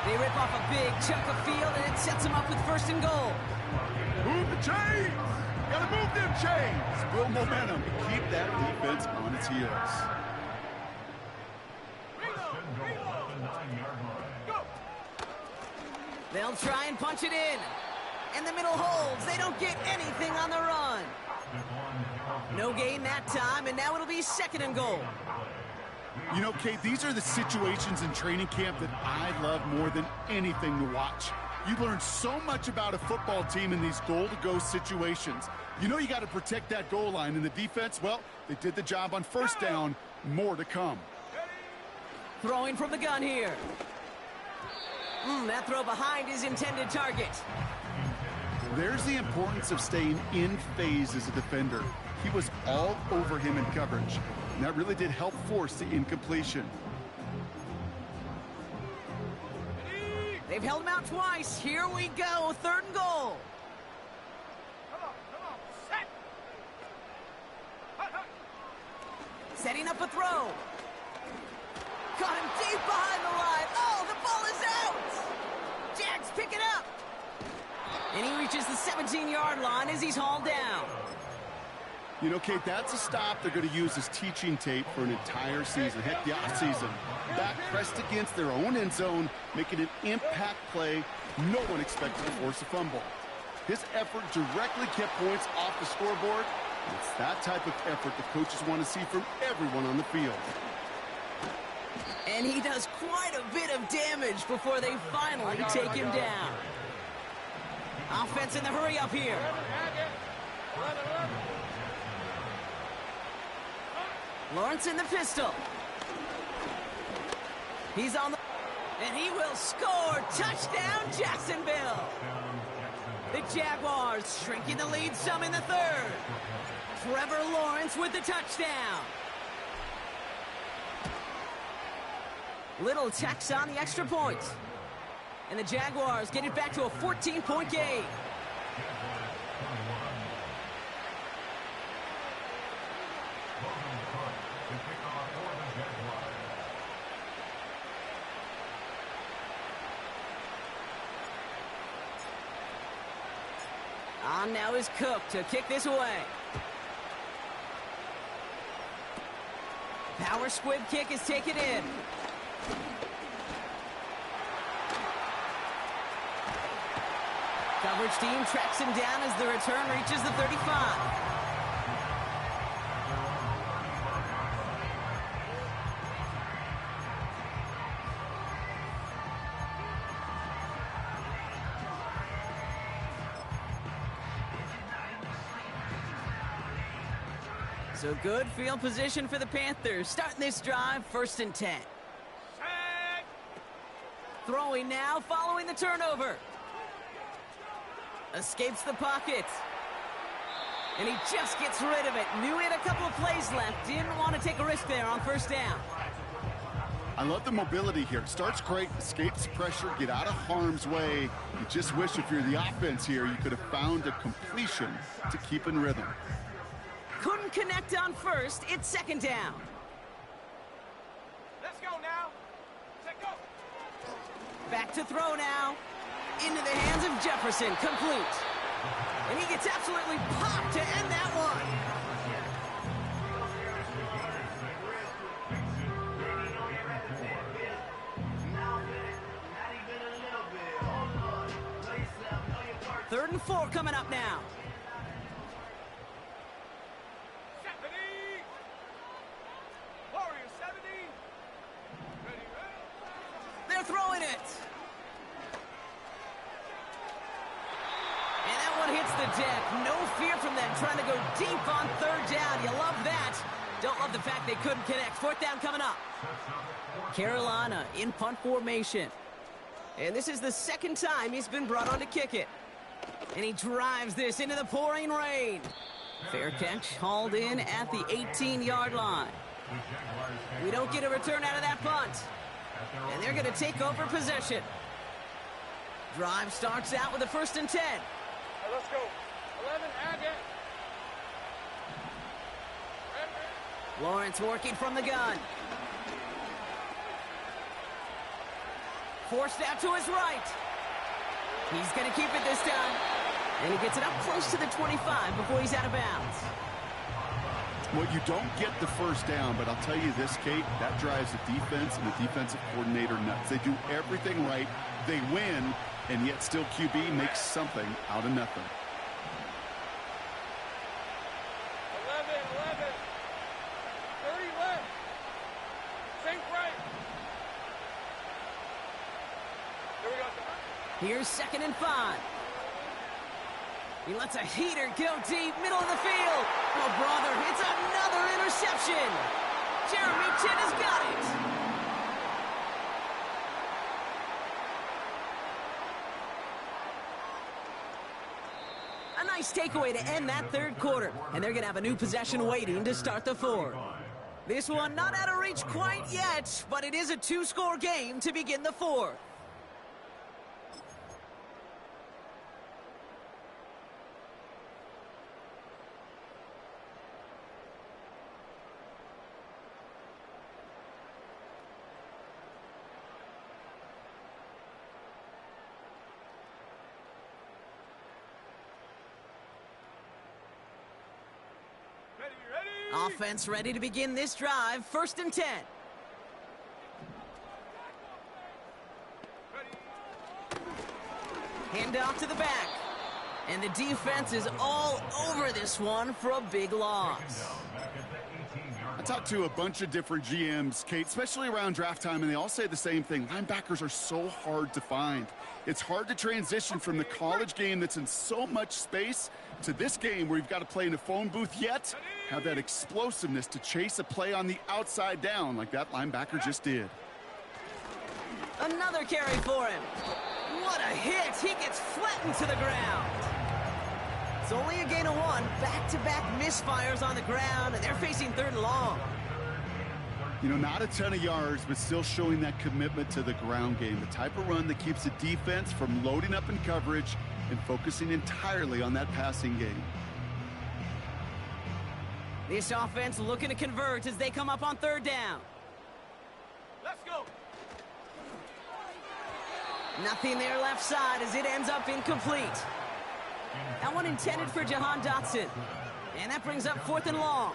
Speaker 1: They rip off a big chunk of field, and it sets them up with 1st and goal.
Speaker 2: Move the chains! Gotta move them chains! Build momentum and keep that defense on its heels.
Speaker 1: They'll try and punch it in. And the middle holds. They don't get anything on the run. No gain that time, and now it'll be 2nd and goal.
Speaker 2: You know, Kate, these are the situations in training camp that I love more than anything to watch. You learn so much about a football team in these goal-to-go situations. You know you got to protect that goal line, and the defense, well, they did the job on 1st down. More to come.
Speaker 1: Throwing from the gun here. That throw behind his intended target.
Speaker 2: There's the importance of staying in phase as a defender. He was all over him in coverage, and that really did help force the incompletion.
Speaker 1: They've held him out twice. Here we go, 3rd and goal.
Speaker 3: Come on, set.
Speaker 1: Setting up a throw. Got him deep behind the line. Oh, the ball is out. Jags pick it up. And he reaches the 17-yard line as he's hauled down.
Speaker 2: You know, Kate, that's a stop they're going to use as teaching tape for an entire season. Heck, the offseason. Back pressed against their own end zone, making an impact play no one expected to force a fumble. His effort directly kept points off the scoreboard. It's that type of effort the coaches want to see from everyone on the field.
Speaker 1: And he does quite a bit of damage before they finally take him down. Offense in the hurry up here. Lawrence in the pistol. He's on the... And he will score. Touchdown, Jacksonville. The Jaguars shrinking the lead some in the third. Trevor Lawrence with the touchdown. Little checks on the extra point. And the Jaguars get it back to a 14-point game. On now is Cook to kick this away. Power squib kick is taken in. Coverage team tracks him down as the return reaches the 35. So good field position for the Panthers. Starting this drive, 1st and 10. Throwing now, following the turnover. Escapes the pocket. And he just gets rid of it. Knew he had a couple of plays left. Didn't want to take a risk there on 1st down.
Speaker 2: I love the mobility here. Starts great, escapes pressure, get out of harm's way. You just wish if you're the offense here, you could have found a completion to keep in rhythm.
Speaker 1: Couldn't connect on 1st. It's 2nd down.
Speaker 3: Let's go now. Let's go.
Speaker 1: Back to throw now. Into the hands of Jefferson. Complete. And he gets absolutely popped to end that one. Third and 4 coming up now. They're throwing it. And that one hits the deck. No fear from them trying to go deep on 3rd down. You love that. Don't love the fact they couldn't connect. 4th down coming up. Carolina in punt formation. And this is the 2nd time he's been brought on to kick it. And he drives this into the pouring rain. Fair catch hauled in at the 18-yard line. We don't get a return out of that punt. And they're going to take over possession. Drive starts out with a 1st and 10.
Speaker 3: Let's go. 11, add it.
Speaker 1: Lawrence working from the gun. Forced out to his right. He's going to keep it this time. And he gets it up close to the 25 before he's out of bounds.
Speaker 2: Well, you don't get the 1st down, but I'll tell you this, Kate, that drives the defense and the defensive coordinator nuts. They do everything right. They win, and yet still QB makes something out of nothing.
Speaker 3: 11, 30 left. Sink right. Here we go.
Speaker 1: Here's 2nd and 5. He lets a heater go deep, middle of the field. Oh, brother, it's another interception. Jeremy Chin has got it. A nice takeaway to end that 3rd quarter. And they're going to have a new possession waiting to start the 4th. This one not out of reach quite yet, but it is a 2-score game to begin the 4th. Offense ready to begin this drive. 1st and 10. Hand off to the back. And the defense is all over this one for a big loss.
Speaker 2: I talked to a bunch of different GMs, Kate, especially around draft time, and they all say the same thing. Linebackers are so hard to find. It's hard to transition from the college game that's in so much space to this game where you've got to play in a phone booth, yet have that explosiveness to chase a play on the outside down like that linebacker just did.
Speaker 1: Another carry for him. What a hit. He gets flattened to the ground. It's only a gain of 1. Back-to-back misfires on the ground, and they're facing 3rd and long.
Speaker 2: You know, not a ton of yards, but still showing that commitment to the ground game. The type of run that keeps the defense from loading up in coverage and focusing entirely on that passing game.
Speaker 1: This offense looking to convert as they come up on 3rd down.
Speaker 3: Let's go.
Speaker 1: Nothing there left side as it ends up incomplete. That one intended for Jahan Dotson. And that brings up 4th and long.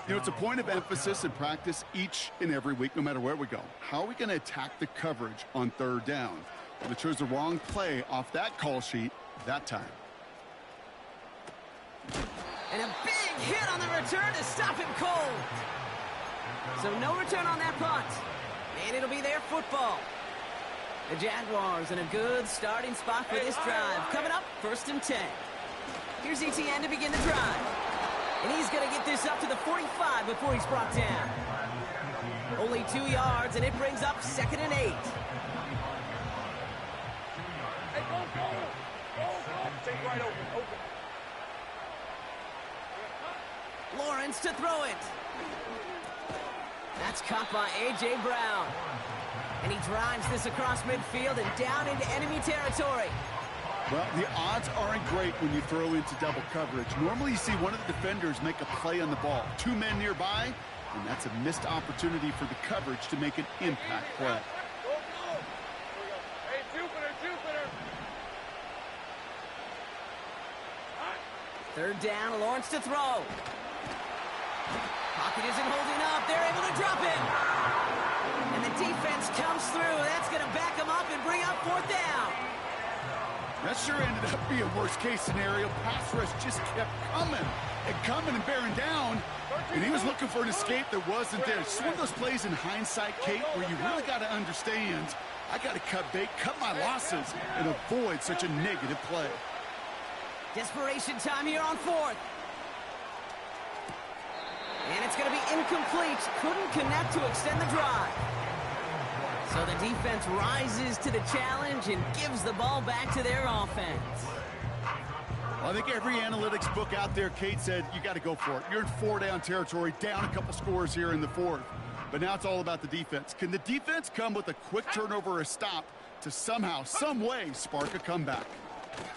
Speaker 2: You know, it's a point of emphasis in practice each and every week, no matter where we go. How are we going to attack the coverage on 3rd down? They chose the wrong play off that call sheet that time.
Speaker 1: And a big hit on the return to stop him cold. So no return on that punt. And it'll be their football. The Jaguars in a good starting spot for this drive. Coming up, 1st and 10. Here's Etienne to begin the drive. And he's going to get this up to the 45 before he's brought down. Only 2 yards, and it brings up 2nd and 8.
Speaker 3: Hey, go. Take right open.
Speaker 1: Lawrence to throw it. That's caught by A.J. Brown. And he drives this across midfield and down into enemy territory.
Speaker 2: Well, the odds aren't great when you throw into double coverage. Normally you see one of the defenders make a play on the ball. 2 men nearby, and that's a missed opportunity for the coverage to make an impact play.
Speaker 3: Go. Hey, Jupiter.
Speaker 1: 3rd down, Lawrence to throw. Pocket isn't holding up. They're able to drop it. And the defense comes through. That's going to back them up and bring up 4th down.
Speaker 2: That sure ended up being worst-case scenario. Pass rush just kept coming and bearing down. And he was looking for an escape that wasn't there. It's one of those plays in hindsight, Kate, where you really got to understand, I got to cut bait, cut my losses, and avoid such a negative play.
Speaker 1: Desperation time here on 4th. And it's going to be incomplete. Couldn't connect to extend the drive. So the defense rises to the challenge and gives the ball back to their offense.
Speaker 2: Well, I think every analytics book out there, Kate, said you got to go for it. You're in 4-down territory, down a couple scores here in the 4th. But now it's all about the defense. Can the defense come with a quick turnover or a stop to somehow, some way, spark a comeback?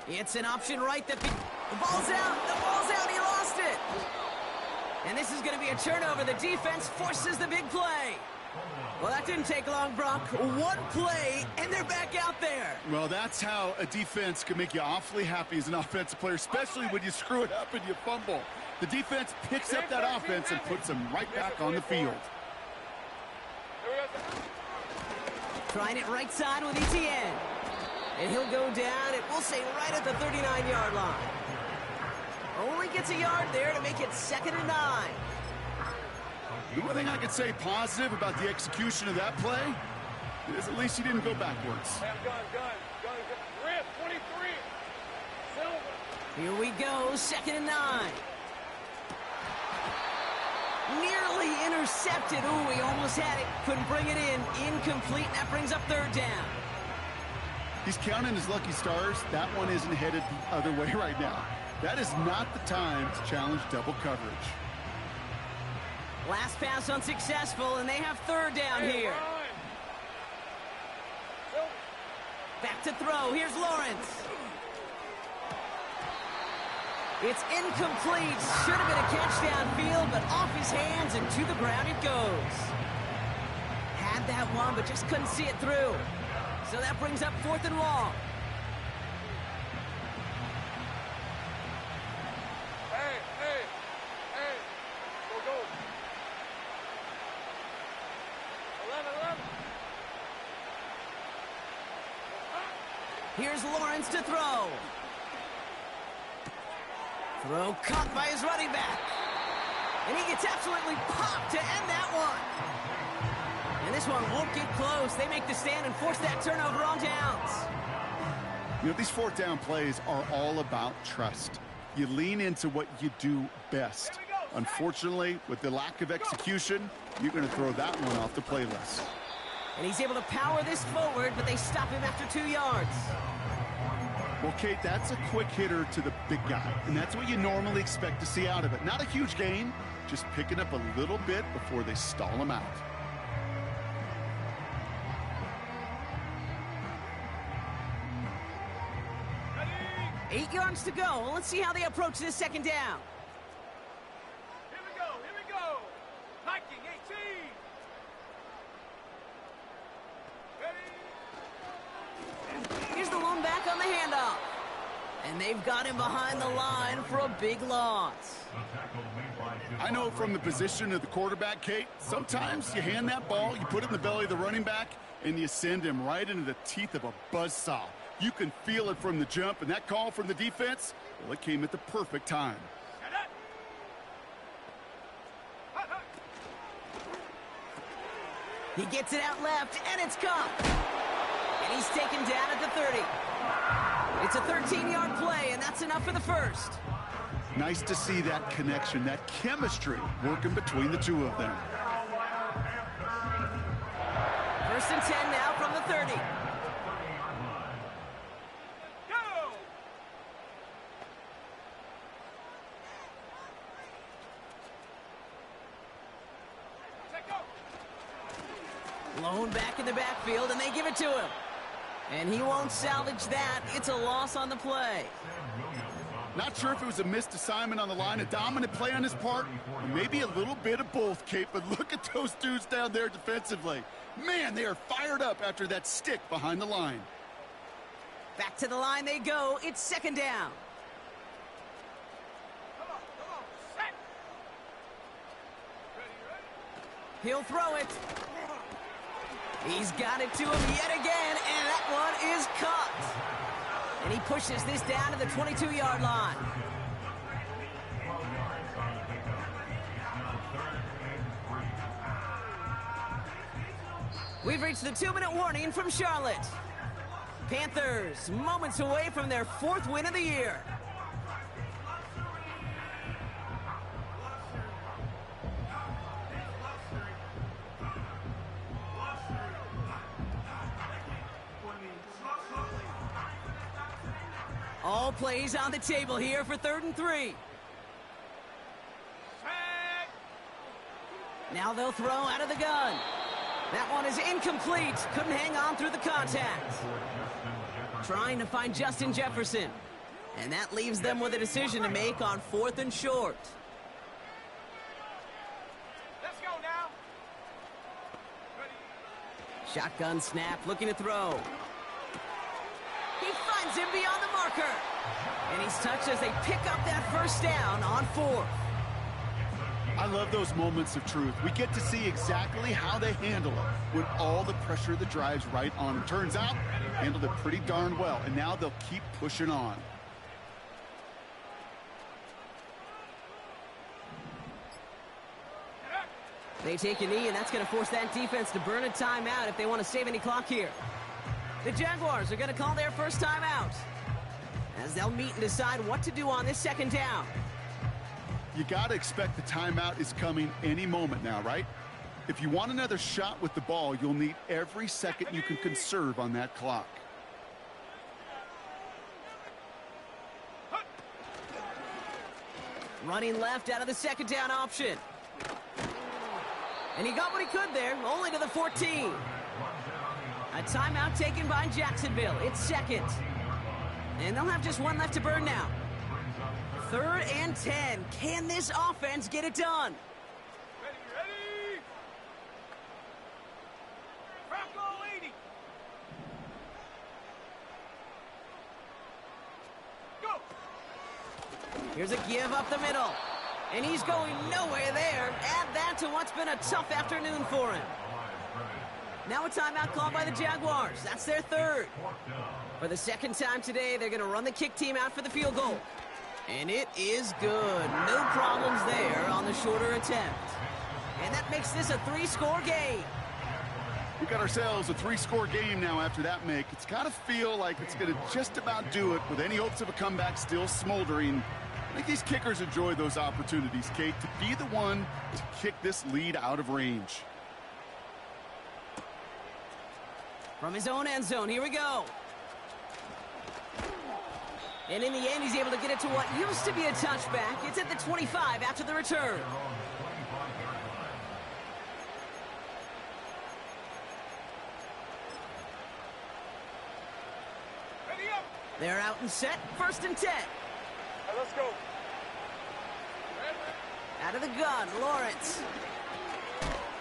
Speaker 1: It's an option right. The ball's out. The ball's out. He lost it. And this is going to be a turnover. The defense forces the big play. Well, that didn't take long, Brock. 1 play, and they're back out there.
Speaker 2: Well, that's how a defense can make you awfully happy as an offensive player, especially when you screw it up and you fumble. The defense picks up that offense and puts them right back on the field.
Speaker 1: Trying it right side with Etienne. And he'll go down, and we'll say right at the 39-yard line. Only gets a yard there to make it 2nd and 9.
Speaker 2: The one thing I could say positive about the execution of that play is at least he didn't go backwards.
Speaker 3: Gun. Rip, 23. Silver.
Speaker 1: Here we go, 2nd and 9. Nearly intercepted. Ooh, he almost had it. Couldn't bring it in. Incomplete. That brings up 3rd down.
Speaker 2: He's counting his lucky stars. That one isn't headed the other way right now. That is not the time to challenge double coverage.
Speaker 1: Last pass unsuccessful, and they have 3rd down here. Back to throw. Here's Lawrence. It's incomplete. Should have been a catch downfield, but off his hands and to the ground it goes. Had that one, but just couldn't see it through. So that brings up 4th and long.
Speaker 3: Go. 11.
Speaker 1: Here's Lawrence to throw. Throw caught by his running back. And he gets absolutely popped to end that one. And this one won't get close. They make the stand and force that turnover on downs.
Speaker 2: You know, these 4th down plays are all about trust. You lean into what you do best. Unfortunately, with the lack of execution, you're going to throw that one off the playlist.
Speaker 1: And he's able to power this forward, but they stop him after 2 yards.
Speaker 2: Well, Kate, that's a quick hitter to the big guy, and that's what you normally expect to see out of it. Not a huge gain, just picking up a little bit before they stall him out.
Speaker 1: 8 yards to go. Let's see how they approach this second down.
Speaker 3: Here we go, here we go. Hiking 18. Ready?
Speaker 1: Here's the lone back on the handoff. And they've got him behind the line for a big loss.
Speaker 2: I know from the position of the quarterback, Kate, sometimes you hand that ball, you put it in the belly of the running back, and you send him right into the teeth of a buzzsaw. You can feel it from the jump, and that call from the defense, well, it came at the perfect time.
Speaker 1: He gets it out left, and it's caught. And he's taken down at the 30. It's a 13-yard play, and that's enough for the first.
Speaker 2: Nice to see that connection, that chemistry working between the two of them.
Speaker 1: 1st and 10 now from the 30.
Speaker 3: Go! Take go!
Speaker 1: Lone back in the backfield, and they give it to him. And he won't salvage that. It's a loss on the play.
Speaker 2: Not sure if it was a missed assignment on the line, a dominant play on his part, or maybe a little bit of both, Kate, but look at those dudes down there defensively. Man, they are fired up after that stick behind the line.
Speaker 1: Back to the line they go. It's second down.
Speaker 3: Come on, set! Ready, ready?
Speaker 1: He'll throw it. He's got it to him yet again, and that one is caught. And he pushes this down to the 22-yard line. We've reached the 2-minute warning from Charlotte. Panthers moments away from their 4th win of the year. All plays on the table here for 3rd and 3.
Speaker 3: Tag!
Speaker 1: Now they'll throw out of the gun. That one is incomplete. Couldn't hang on through the contact. Trying to find Justin Jefferson. And that leaves them with a decision to make on 4th and short.
Speaker 3: Let's go now! Ready?
Speaker 1: Shotgun snap, looking to throw. He finds him beyond the marker. And he's touched as they pick up that first down on 4th.
Speaker 2: I love those moments of truth. We get to see exactly how they handle it when all the pressure that drives right on them. Turns out, handled it pretty darn well, and now they'll keep pushing on.
Speaker 1: They take a knee, and that's going to force that defense to burn a timeout if they want to save any clock here. The Jaguars are going to call their first timeout, as they'll meet and decide what to do on this second down.
Speaker 2: You got to expect the timeout is coming any moment now, right? If you want another shot with the ball, you'll need every second you can conserve on that clock.
Speaker 1: Running left out of the second down option. And he got what he could there, only to the 14. A timeout taken by Jacksonville. It's second. And they'll have just one left to burn now. 3rd and 10. Can this offense get it done?
Speaker 3: Ready, ready! Franco 80! Go!
Speaker 1: Here's a give up the middle. And he's going nowhere there. Add that to what's been a tough afternoon for him. Now a timeout called by the Jaguars. That's their 3rd. For the 2nd time today, they're going to run the kick team out for the field goal. And it is good. No problems there on the shorter attempt. And that makes this a 3-score game.
Speaker 2: We got ourselves a 3-score game now after that make. It's got to feel like it's going to just about do it with any hopes of a comeback still smoldering. I think these kickers enjoy those opportunities, Kate, to be the one to kick this lead out of range.
Speaker 1: From his own end zone, here we go. And in the end, he's able to get it to what used to be a touchback. It's at the 25 after the return.
Speaker 3: Ready up.
Speaker 1: They're out and set, 1st and 10.
Speaker 3: Let's go.
Speaker 1: Out of the gun, Lawrence.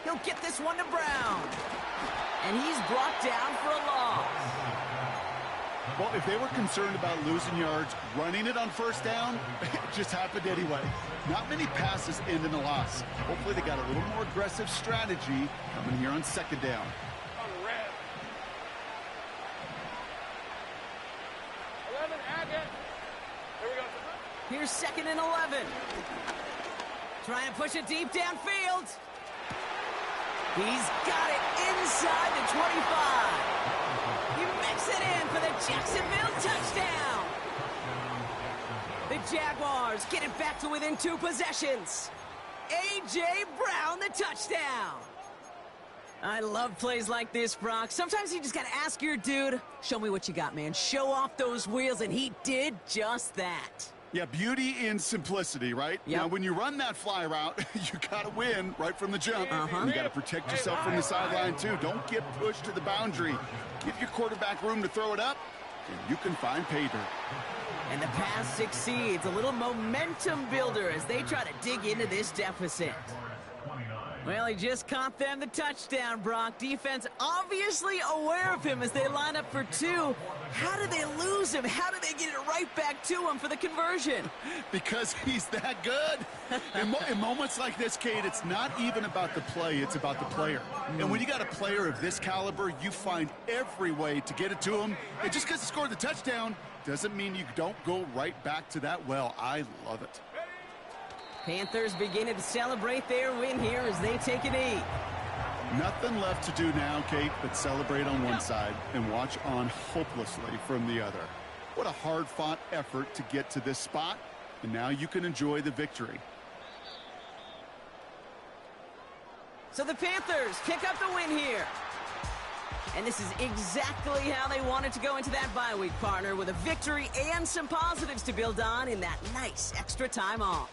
Speaker 1: He'll get this one to Brown. And he's brought down for a loss.
Speaker 2: Well, if they were concerned about losing yards, running it on 1st down, it just happened anyway. Not many passes end in a loss. Hopefully they got a little more aggressive strategy coming here on 2nd down.
Speaker 3: On the red. 11, add it. Here we go.
Speaker 1: Here's 2nd and 11. Trying to push it deep downfield. He's got it inside the 25. He makes it in for the Jacksonville touchdown. The Jaguars get it back to within 2 possessions. A.J. Brown, the touchdown. I love plays like this, Brock. Sometimes you just got to ask your dude, show me what you got, man. Show off those wheels, and he did just that.
Speaker 2: Yeah, beauty in simplicity, right?
Speaker 1: Yep.
Speaker 2: Now, when you run that fly route, you got to win right from the jump. You got to protect yourself from the sideline, too. Don't get pushed to the boundary. Give your quarterback room to throw it up, and you can find pay dirt.
Speaker 1: And the pass succeeds. A little momentum builder as they try to dig into this deficit. Well, he just caught them the touchdown, Brock. Defense obviously aware of him as they line up for 2. How did they lose him? How did they get it right back to him for the conversion?
Speaker 2: Because he's that good. In moments like this, Kate, it's not even about the play, it's about the player. And when you got a player of this caliber, you find every way to get it to him. And just because he scored the touchdown doesn't mean you don't go right back to that well. I love it.
Speaker 1: Panthers beginning to celebrate their win here as they take a knee.
Speaker 2: Nothing left to do now, Kate, but celebrate on one side and watch on hopelessly from the other. What a hard-fought effort to get to this spot, and now you can enjoy the victory.
Speaker 1: So the Panthers pick up the win here. And this is exactly how they wanted to go into that bye week, partner, with a victory and some positives to build on in that nice extra time off.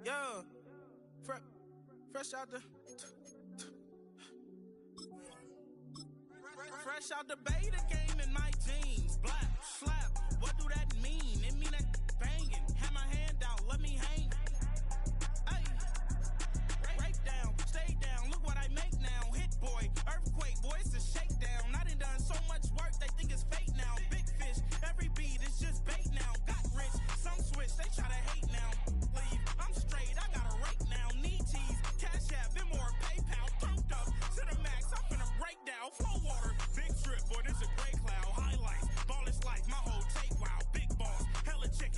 Speaker 6: Yeah, fresh out the beta game in my jeans. Black slap, what do that mean? It mean that banging. Have my hand out, let me hang. Hey, break down, stay down. Look what I make now. Hit boy, earthquake, boy, it's a shakedown. I done so much work, they think it's fake now. Big fish, every beat is just bait now. Got rich, some switch, they try to hate now. Leave, I'm straight, I got a rake now. Need cheese, cash app, Venmo, PayPal. Turned up to the max, I'm finna break down. Flow water, big trip, boy, this a gray cloud. Highlights, ball is life, my whole take, wow. Big balls, hella chicken.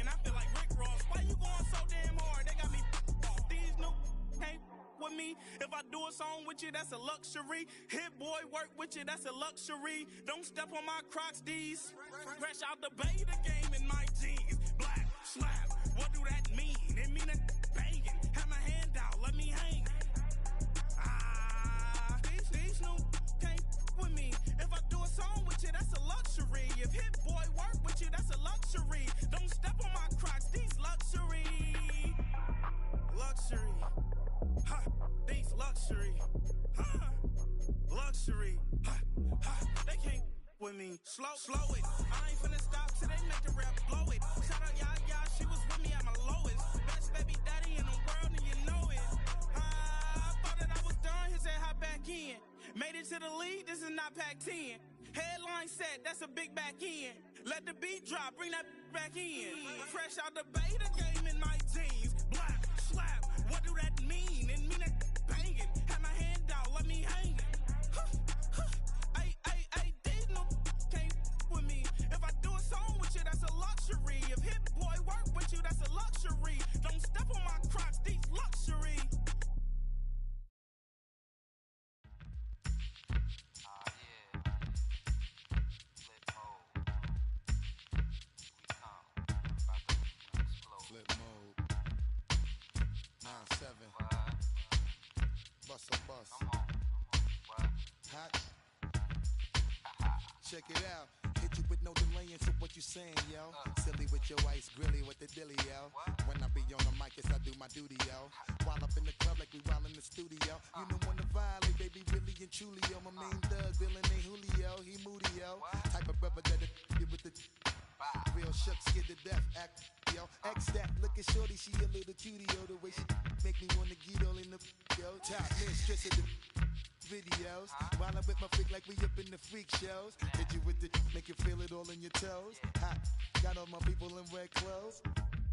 Speaker 6: me. If I do a song with you, that's a luxury. Hit boy, work with you, that's a luxury. Don't step on my Crocs, D's. Fresh out the bay, the game in my jeans. Black, slap, what do that mean? It mean a banging. Have my hand out, let me hang. These new can't with me. If I do a song with you, that's a luxury. If hit boy work with you, that's a luxury. Don't step on my Crocs, these luxury. Luxury. Ha, these luxury. Ha, luxury. Ha, ha, they can't with me. Slow it. I ain't finna stop till they make the rap blow it. Shout out y'all, she was with me at my lowest. Best baby daddy in the world and you know it. I thought that I was done, he said hop back in. Made it to the league, this is not Pac-10. Headline set, that's a big back end. Let the beat drop, bring that back in. Fresh out the bay, the game in my jeans. Black, slap, what do that mean? It mean that banging. Have my hand out, let me hang it. These no can't with me. If I do a song with you, that's a luxury. If hit boy work with you, that's a luxury. Don't step on my Crocs, these luxury.
Speaker 7: Flip mode. 9-7. Bust a bus. Hot. Check it out. Hit you with no delay into what you saying, yo. Silly with your ice grilly with the dilly, yo. When I be on the mic, yes, I do my duty, yo. While up in the club like we while in the studio. You don't wanna violate, baby, really and truly, yo. My main thug, Dylan ain't Julio, he moody, yo. Type of brother that'll get with the real shook, scared to death, act, yo. X that, look at shorty, she a little cutie, yo. The way she make me wanna get all in the, yo. Top mistress of the videos. While I'm with my freak like we up in the freak shows. Hit you with the, make you feel it all in your toes. Hot, got all my people in red clothes.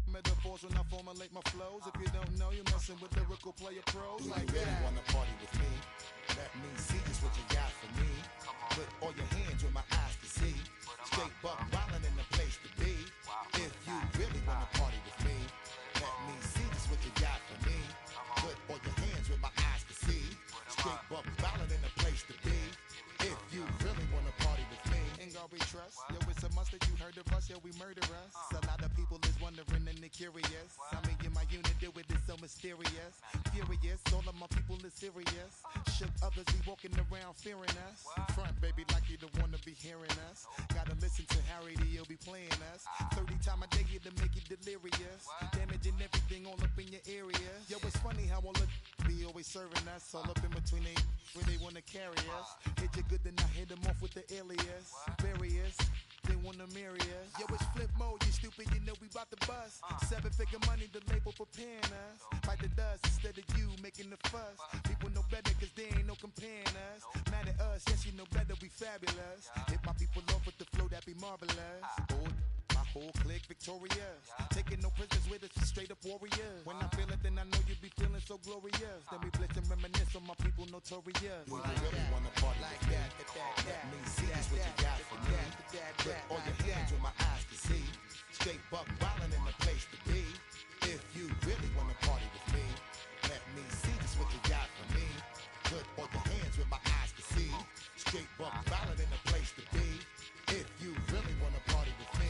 Speaker 7: Metaphors when I formulate my flows. If you don't know, you're messing with lyrical player pros. Do like you really wanna party with me? Let me see just what you got for me. Put all your hands where my eyes can see. Straight buck wildin' in the place to be. If you really wanna party with me, let me see just what you got for me. Put all your hands where my eyes can see. Straight buck wildin' in the place to be. If you really wanna party with me, ain't gonna be trust. Yo, it's a must that you heard of us, yo, we murder us. A lot of people is wondering and they're curious. I mean, in my unit do it is so mysterious. Furious, all of my people is serious. Shook others be walking around fearing us. Front, baby, like you don't wanna be hearing us. Gotta listen to Harry D.O. be playing us. 30 times a day to make you delirious. Damaging everything all up in your area. Yo, it's funny how all the be always serving us. All up in between they where they wanna carry us. Hit you good, then I hit them off with the alias. Various, they wanna marry us. Yo, it's flip mode, you stupid, you know we bout to bust. 7-figure money, the label preparing us. Bite the dust instead of you making the fuss. People know better cause they ain't no comparing us. Mad at us, yes you know better, we fabulous. Hit my people off with the flow, that be marvelous. Oh, my whole clique victorious. Taking no prisoners with us, straight up warriors. When I feel it, then I know you be feeling so glorious. Then we blitz and reminisce on my people notorious. Do you really wanna party like that? Let me see just what you got for me. Put all your hands where my eyes can see. Straight buck wildin' in the place to be. If you really wanna party with me, let me see just what you got for me. Put all your hands where my eyes can see. Straight buck wildin' in the place to be. If you really wanna party with me.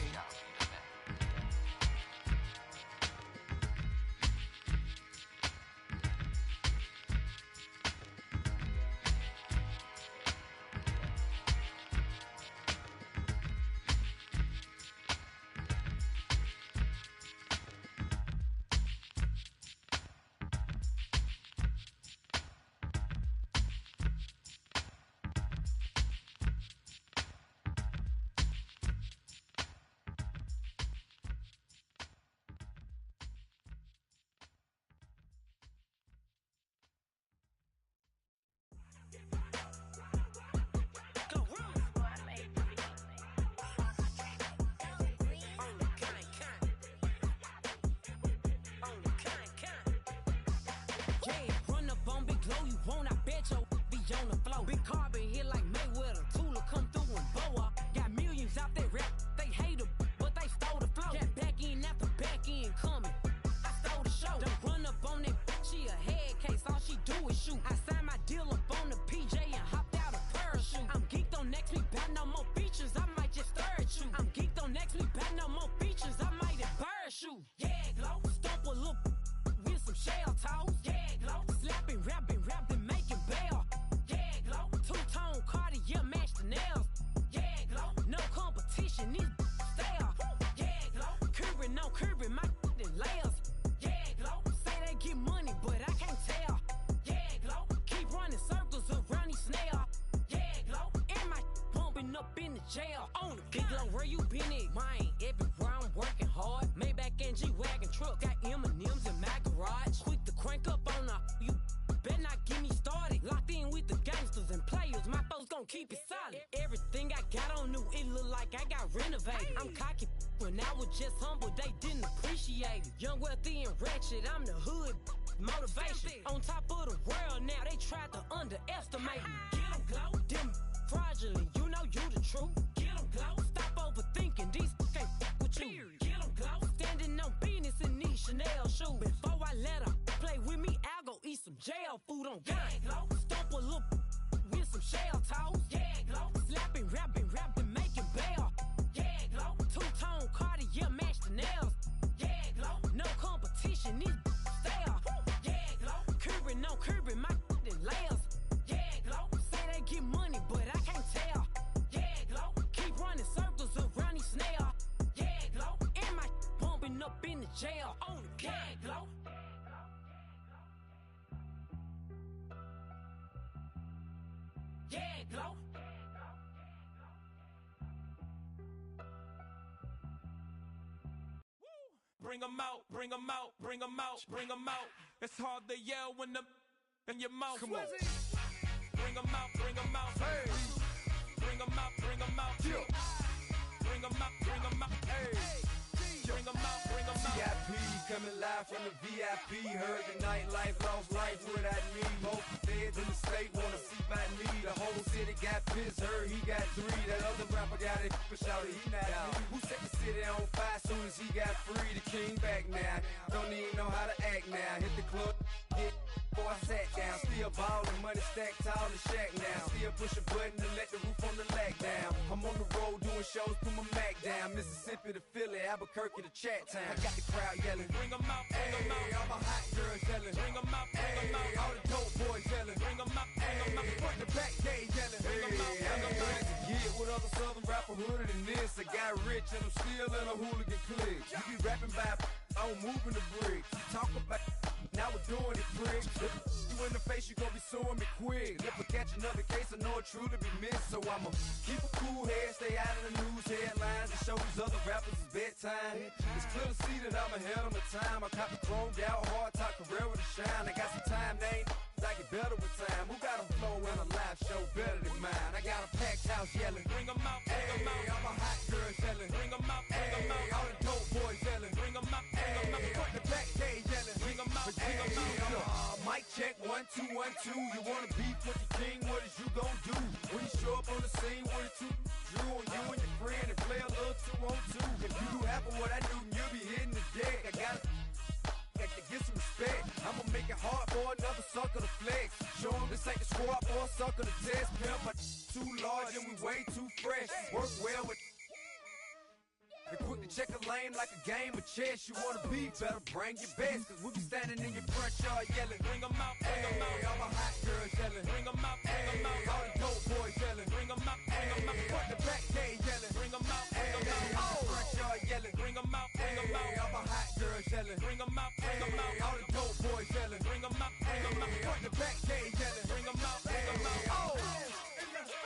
Speaker 1: jail on the big low. Where you been at? Mine, everywhere I'm working hard. Maybach and G-Wagon truck, got M&M's in my garage. Quick to crank up on you. Better not get me started. Locked in with the gangsters and players. My folks gon' keep it solid. Everything I got on new, it look like I got renovated. I'm cocky when I was just humble, they didn't appreciate it. Young, wealthy, and ratchet, I'm the hood motivation. On top of the world now, they tried to underestimate me. Get 'em glow, them fraudulent, you know you the truth. Get 'em glow, stop overthinking, these can't with you. Get 'em glow, standing on business in these Chanel shoes. Before I let her play with me, I'll go eat some jail food on God. Glow, stomp a little with some shell toes. Yeah, glow, slapping, rapping, making bail. Yeah, glow, two-tone Cartier match the nails. Yeah, glow, no competition, these stale. Yeah, glow, curbing, no curbing, my layers. Yeah, glow, say they get money, but I can't tell. Yeah, glow, keep running circles around these snails. Yeah, glow, and my bumping up in the jail. On the yeah, glow. Yeah, glow.
Speaker 6: Bring 'em out, bring 'em out, bring 'em out, bring 'em out. It's hard to yell when the in your mouth.
Speaker 3: Come on.
Speaker 6: Bring 'em out, bring 'em out.
Speaker 3: Hey.
Speaker 6: Bring 'em out, bring 'em out.
Speaker 3: Yeah.
Speaker 6: Bring 'em out, bring 'em out.
Speaker 3: Hey.
Speaker 6: Bring 'em out, bring 'em out.
Speaker 8: VIP coming live from the VIP. Heard the nightlife, lost life without me. Both feds in the state wanna see by me. The whole city got pissed, heard he got 3. That other rapper got it, but shouted he not me. Who set the city on fire soon as he got free? The king back now, don't even know how to act now. Hit the club, get before I sat down. Still ballin', money stacked tall in shack now. Still push a button to let the roof on the lag down. I'm on the road doing shows, put my Mac down. Mississippi to Philly, Albuquerque to Chat Town. I got the crowd yelling.
Speaker 6: Bring 'em out, bring 'em out.
Speaker 8: Hey, all my hot girls yelling.
Speaker 6: Bring 'em out, bring 'em out.
Speaker 8: All the dope boys yelling.
Speaker 6: Bring 'em out, bring 'em out.
Speaker 8: Front to back, they yelling.
Speaker 6: Bring 'em out, bring 'em out.
Speaker 8: To get with other southern rapper hooded than this. I got rich and I'm still in a hooligan clique. You be rapping by I'm moving the bricks. You talk about now we're doing it, prick. If you in the face, you gon' be suing me quick. If I catch another case, I know it truly be missed. So I'ma keep a cool head, stay out of the news headlines, and show these other rappers it's bedtime. It's clear to see that I'm ahead of my time. I copy chromed out, hard top career with a shine. I got some time, they ain't I get better with time. Who got a flow and a live show better than mine? I got a packed house yelling.
Speaker 6: Bring 'em out, bring 'em out.
Speaker 8: All my hot girls yelling.
Speaker 6: Bring 'em out, bring 'em out.
Speaker 8: All the dope boys yelling.
Speaker 6: Bring 'em out, bring 'em out.
Speaker 8: Front to back, they yelling.
Speaker 6: Bring 'em out, bring 'em out.
Speaker 8: Mic check, 1 2 1 2. You wanna beef with the king? What is you gon' do when you show up on the scene with a 2 Drew on you and your friend and play a little 2-on-2? If you do half of what I do, you'll be hitting the deck. I gotta get some respect. I'ma make it hard for another sucker to flex. Show 'em this ain't the squad for a sucker to test. Pimp, but too large and we way too fresh. Work well with. They quick to check a lane like a game of chess. You wanna be better, bring your best. Cause we be standing in your front yard yelling.
Speaker 6: Bring 'em out, bring 'em out.
Speaker 8: All my hot girls yelling.
Speaker 6: Bring 'em out, bring 'em out.
Speaker 8: All the dope boys yelling.
Speaker 6: Bring 'em out, bring 'em out.
Speaker 8: Front to back, they yelling.
Speaker 6: Bring 'em out, bring 'em out.
Speaker 8: All the front yard yelling.
Speaker 6: Bring 'em out, bring 'em out.
Speaker 8: All my hot girls yelling.
Speaker 6: Bring 'em out, bring 'em out.
Speaker 8: All the dope boys yelling.
Speaker 6: Bring 'em out, bring 'em out.
Speaker 8: Front to back, they yelling.
Speaker 6: Bring 'em out, bring 'em out. Bring 'em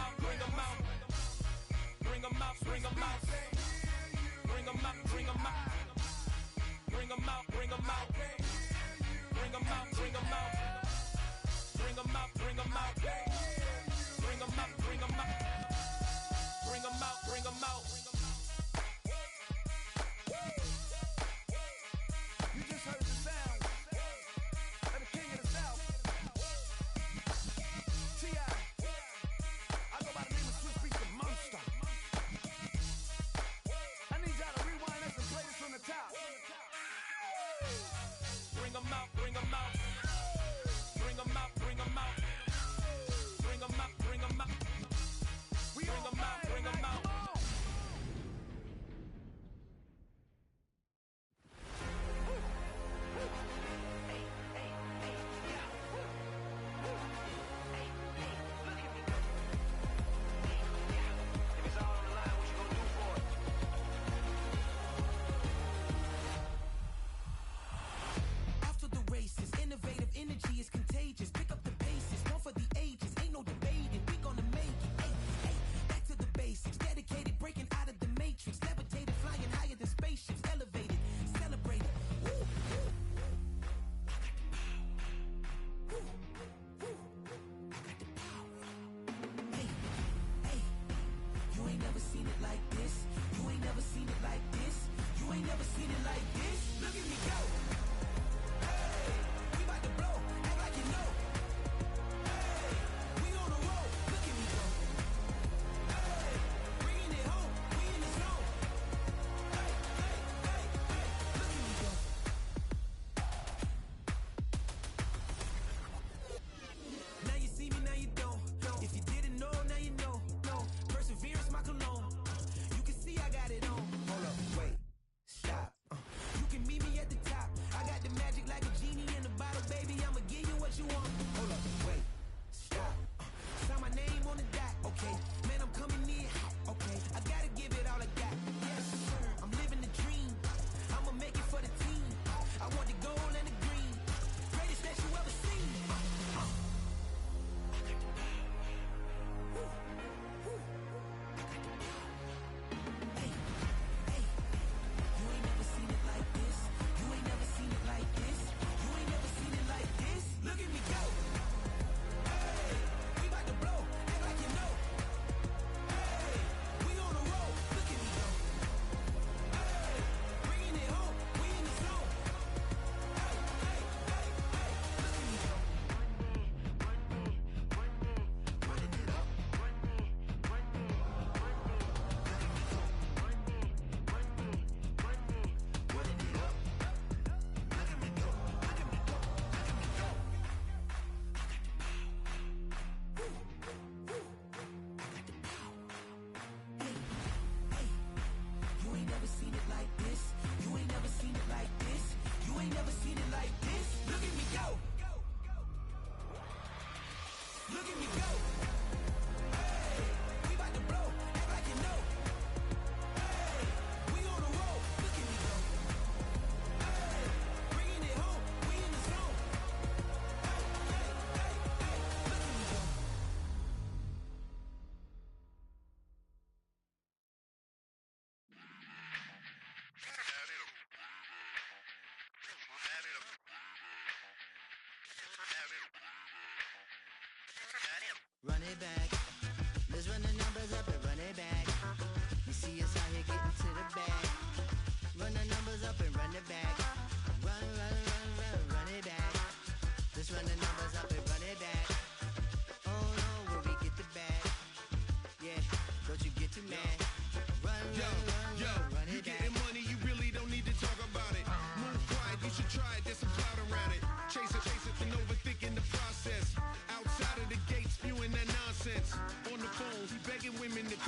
Speaker 6: out, bring 'em out. Bring 'em out, bring 'em out. Bring 'em out, bring 'em out. Bring 'em out, bring 'em out. Bring 'em out, bring 'em out. Bring 'em out, bring 'em out. Bring 'em out, bring 'em out. Bring 'em out, bring 'em out.
Speaker 3: You just heard the sound of the king of the South. T.I. I go by the name of Swiss Beats the Monster. I need y'all to rewind this and play this from the top.
Speaker 6: Bring 'em out, bring 'em out. Bring 'em out, bring 'em out. Bring 'em out, bring 'em out.
Speaker 3: We
Speaker 6: Bring 'em out, bring 'em out.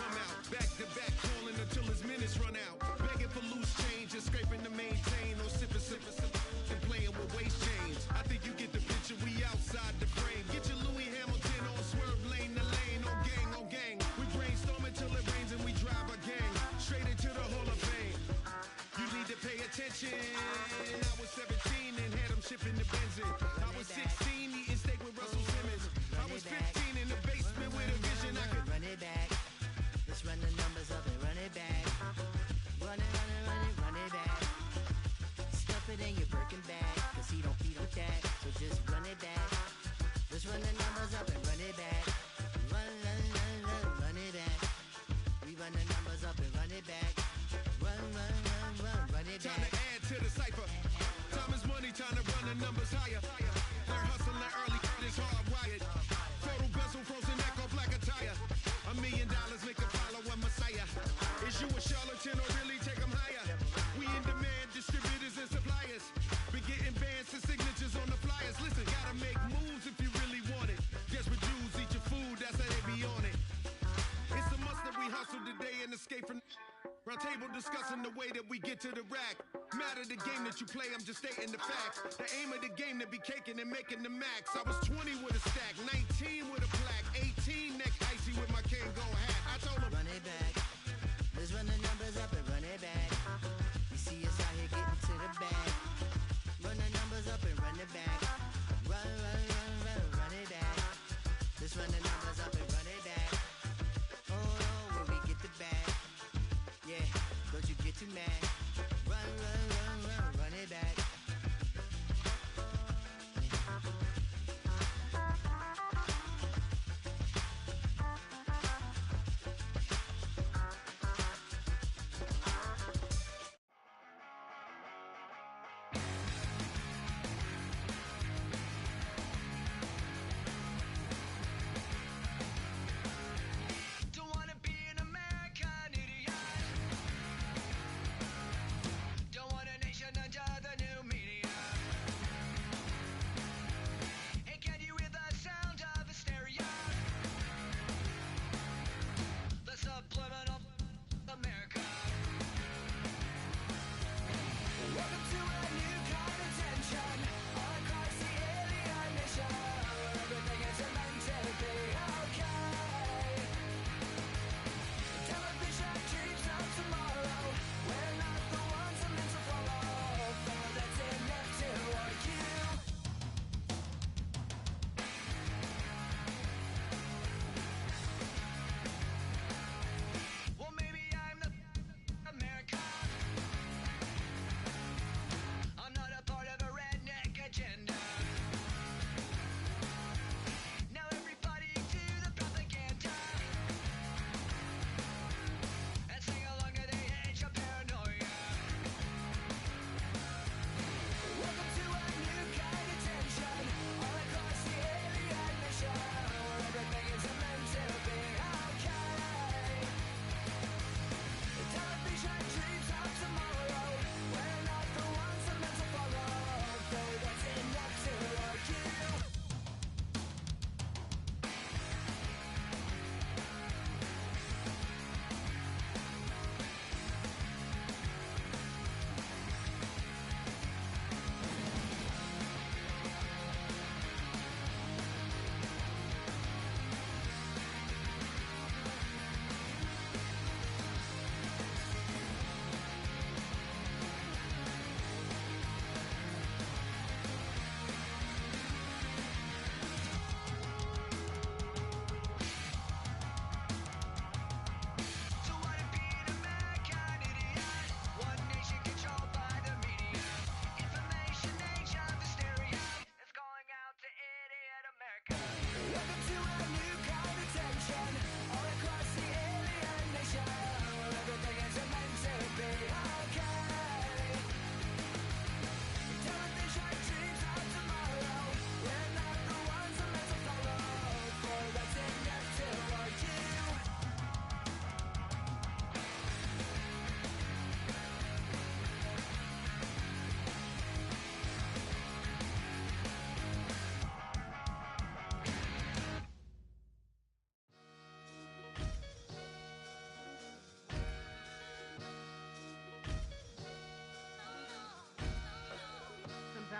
Speaker 9: come out. Back to back calling until his minutes run out. Begging for loose change and scraping to maintain. Or sipping, and playing with waist chains. I think you get the picture, we outside the frame. Get your Louis Hamilton on swerve lane to lane. On gang. We brainstorm until it rains and we drive a gang. Straight into the Hall of Fame. You need to pay attention. I was 17 and had them shipping the benzin. I was 16 eating steak with Russell Simmons. I was 15 in the basement with a vision. I could
Speaker 10: run it back. Let's run the numbers up and run it back. Run it back. Stuff it in your Birkin bag, cause he don't eat with that. So just run it back. Let's run the numbers up and run it back. Run it back. We run the numbers up and run it back. Run it back.
Speaker 9: Time to add to the cipher. Time is money, time to run the numbers higher. They're hustling early, it's hardwired. Photo bezel, frozen echo, black attire. $1 million make a follow a messiah. Is you a charlatan or really take them higher? We in demand, distributors and suppliers. Been getting bands and signatures on the flyers. Listen, gotta make moves if you really want it. Desperate Jews eat your food, that's how they be on it. It's a must that we hustle today and escape from round table discussing the way that we get to the rack. Matter the game that you play, I'm just stating the facts. The aim of the game to be caking and making the max. I was 20 with a stack, 19 with a plaque, 18 neck icy with my Kango hat. I told him,
Speaker 10: run it back. Let's run the numbers up and run it back. You see us out here getting to the bag. Run the numbers up and run it back. Run it back. Let's run the numbers up and run it back. Oh, when we get the bag. Yeah, don't you get too mad. Run it back.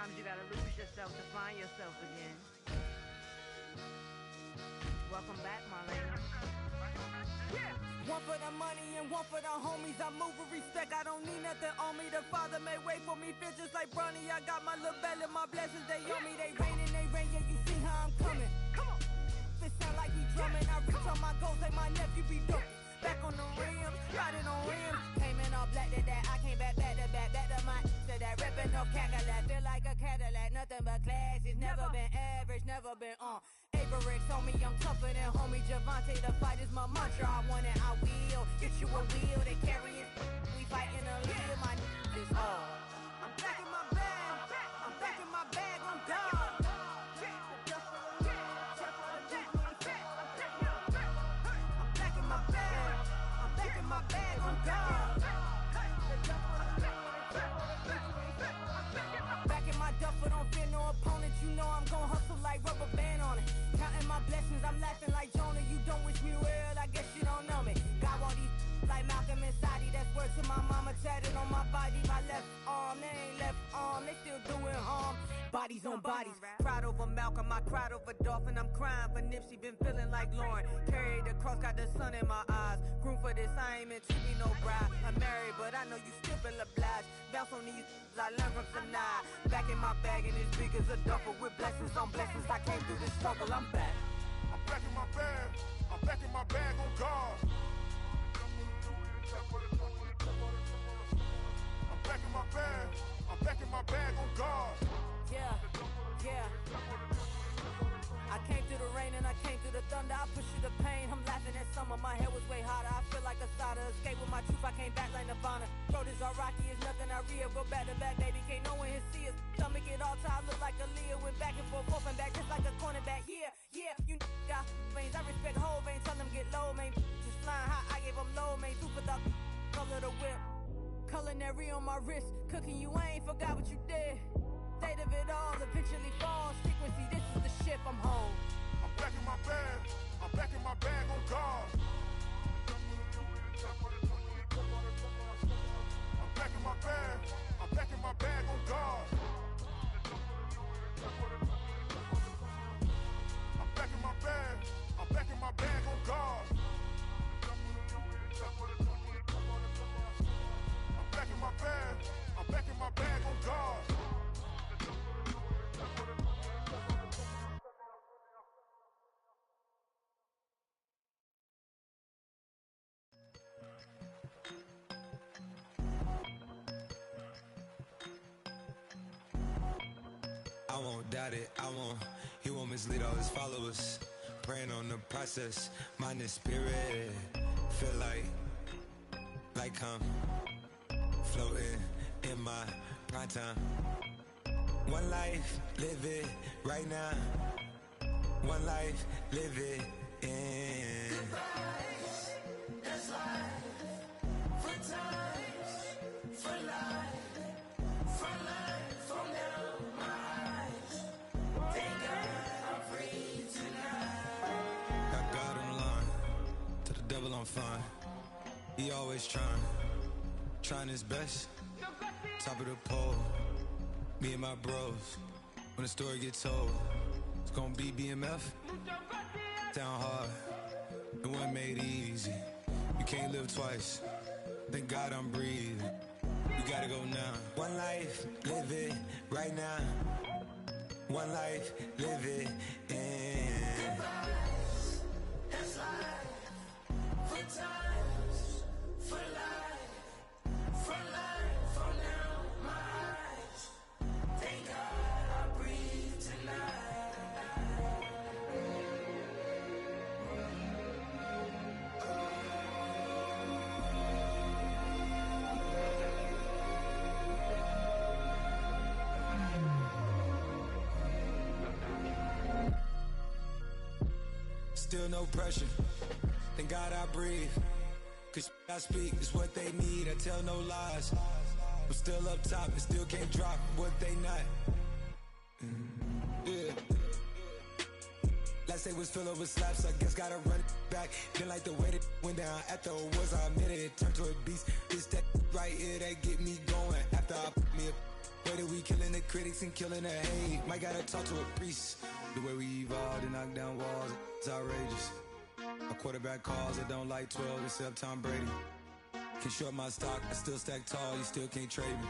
Speaker 11: Sometimes you gotta lose yourself to find yourself again. Welcome back, Marlena.
Speaker 6: Yeah. One for the money and one for the homies. I move with respect, I don't need nothing on me. The Father may wait for me, feel just like Bronny. I got my little belly, my blessings, they on me. They rain, yeah, you see how I'm coming. Come on. It sound like we drumming. I reach on my goals, like my nephew be dope. Back on the rim, riding on rims. Came in all black to that, I came back to my to that ripping off Cadillac. Feel like a Cadillac, nothing but class. It's never been average, never been on. Averix on me, I'm tougher than homie Javante. The fight is my mantra, I want it, I will. Get you a wheel, they carry it. We fighting a little, my is all. I'm back in my bag, I'm back in my bag, I'm gone. My bag, I'm gone. Back in my duffel, don't fear no opponent. You know I'm gon' hustle like rubber band on it. Counting my blessings, I'm laughing like Jonah. You don't wish me well, I guess you don't know me. Got all these like Malcolm and Sadie. That's word to my mama, tatted on my body. My left arm, they ain't left arm, they still doing harm. Bodies on bodies, cried over Malcolm, I cried over Dolphin. I'm crying for Nipsey, been feeling like Lauren. Carried the cross, got the sun in my eyes. Room for this, I ain't meant to be no bride. I'm married, but I know you still feel obliged. Bounce on these, I learned from Sanaa. Back in my bag, and it's big as a duffel. With blessings on blessings, I came through this struggle, I'm back.
Speaker 9: I'm back in my bag, I'm back in my bag on guard. I'm back in my bag, I'm back in my bag on guard.
Speaker 6: Yeah, yeah. I came through the rain and I came through the thunder. I push through the pain, I'm laughing at summer. My hair was way hotter, I feel like a soda. Escape with my truth, I came back like Nirvana. Road is all rocky, it's nothing I real. Go back to back, baby, can't no one here see us. Stomach it all time, look like a Leah. Went back and forth and back, just like a cornerback. Yeah, yeah, you got veins, I respect whole veins. Tell them get low, man. Just flying high, I gave them low, man. Super the color the whip. Culinary on my wrist, cooking you, I ain't forgot what you did. State of it all, eventually falls. Frequency, this is the ship, I'm home.
Speaker 9: I'm back in my bag, I'm back in my bag on guard. I'm back in my bag, I'm back in my bag on guard. I'm back in my bag, I'm back in my bag on guard. I'm back in my bag, I'm back in my bag on guard.
Speaker 12: I won't doubt it, he won't mislead all his followers. Praying on the process, mind and spirit. Feel like I'm floating in my prime time. One life, live it right now. One life, live it in.
Speaker 13: Goodbyes, that's life. For times, for life. For life, from now, my eyes. Thank God I'm free tonight.
Speaker 12: Got God on the line, to the devil I'm fine. He always trying his best. Top of the pole, me and my bros. When the story gets told, it's gonna be BMF. Down hard, it wasn't made easy. You can't live twice. Thank God I'm breathing. You gotta go now. One life, live it right now. One life, live it in.
Speaker 13: Goodbyes, that's life. For times, for life. For life, from now, my eyes. Thank God I breathe tonight.
Speaker 12: Still no pressure. Thank God I breathe. Cause I speak is what they need. I tell no lies. I'm still up top and still can't drop what they not. Yeah. Last day was filled with slaps, I guess gotta run it back. Didn't like the way that went down after awards, I admitted it turned to a beast. It's that right here that get me going. After I put me a way that we killing the critics and killing the hate. Might gotta talk to a priest. The way we evolved and knock down walls, it's outrageous. A quarterback calls, I don't like 12 except Tom Brady. Can short my stock, I still stack tall, you still can't trade me.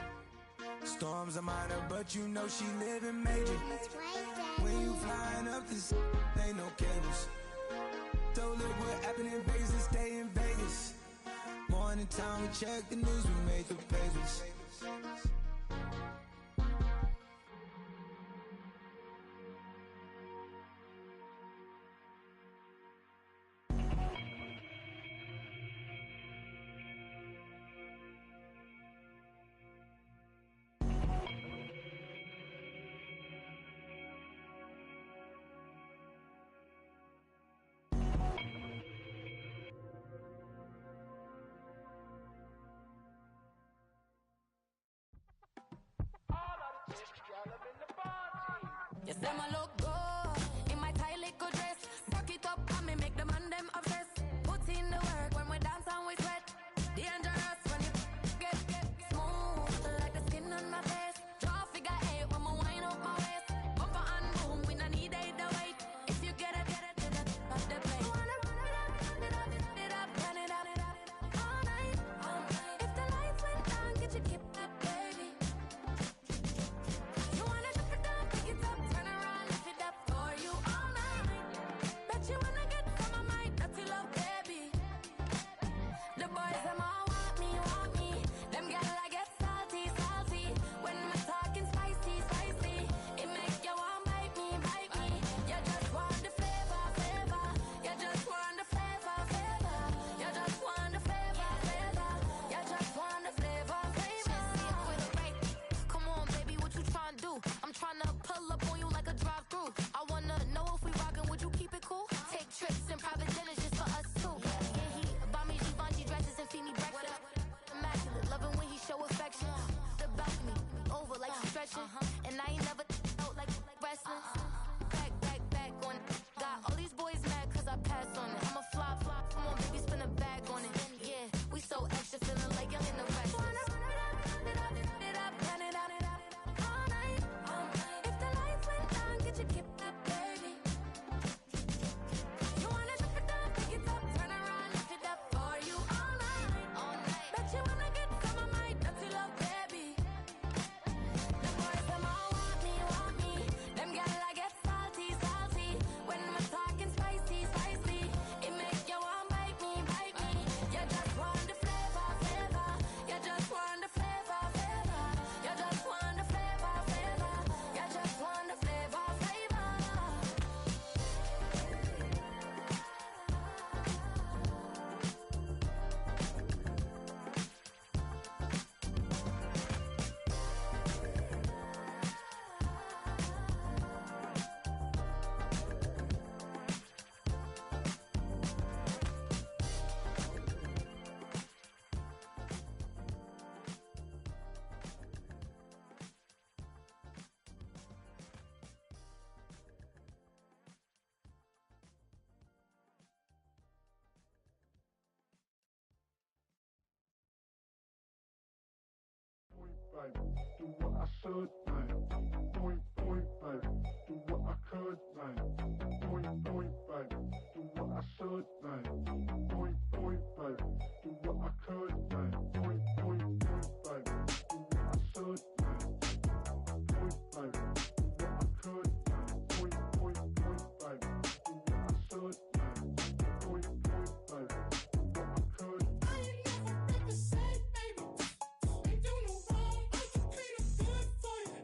Speaker 12: Storms are minor, but you know she living major. When you flying up this, ain't no cables. Don't look what happened in Vegas and stay in Vegas. Morning time, we check the news, we make the papers.
Speaker 14: You say my look good in my tight little dress. Rock it up and me make the man them obsessed. Put in the work when we dance and we sweat. Dangerous when you get smooth like the skin on my face. Draw figure 8 when we wind up my waist. Bumper and boom, we no need it the weight. If you get it, off the plate. Wanna run it up, run it up, all night. If the lights went down, get your kip up, baby. You wanna drop it down, pick it up, turn around, lift it up for you all night. Bet you wanna get some of my dirty love, baby. The boys them all want me. Them gyal I get salty. When we talking spicy. It make you want bite me. You just want the flavor. You just want the flavor. You just want the flavor. You just want the flavor. Come on, baby, what you tryna do? I'm tryna pull up on you like a drive-through. I wanna know if we rockin', would you keep it cool? Take trips and private dinners just for us two. Yeah, he buy me Givenchy dresses and feed me breakfast. Immaculate, loving when he show affection. The balcony, over like he's stretching. And I ain't never out like wrestling. Back on it. Got all these boys mad cause I passed on it. I'm a flop. Come on, baby, spin a bag on it. Yeah, we so extra, feeling like young in the rest. Run it up, all night. If the lights went down, get your kip up, baby. You wanna drop it down, pick it up, turn around, lift it up for you all night. Bet you wanna get some of my dirty love, baby. The boys them all want me. Them gyal I get salty. When we're talking spicy. It make you want bite me. You just want the flavor. You just want the flavor. You just want the flavor. You just want the flavor.
Speaker 15: Do what I should, man. Point, baby. Do what I could, man. Point, baby. Do what I should, man. Point, baby. Do what I could, man. Point, baby. Do what I should, man. Point, baby. Do what I could, man. Point, baby. Do what I should, man. Point, baby. Do what I could.
Speaker 13: I ain't never been the same, baby. Ain't do no wrong, I can be the good for you.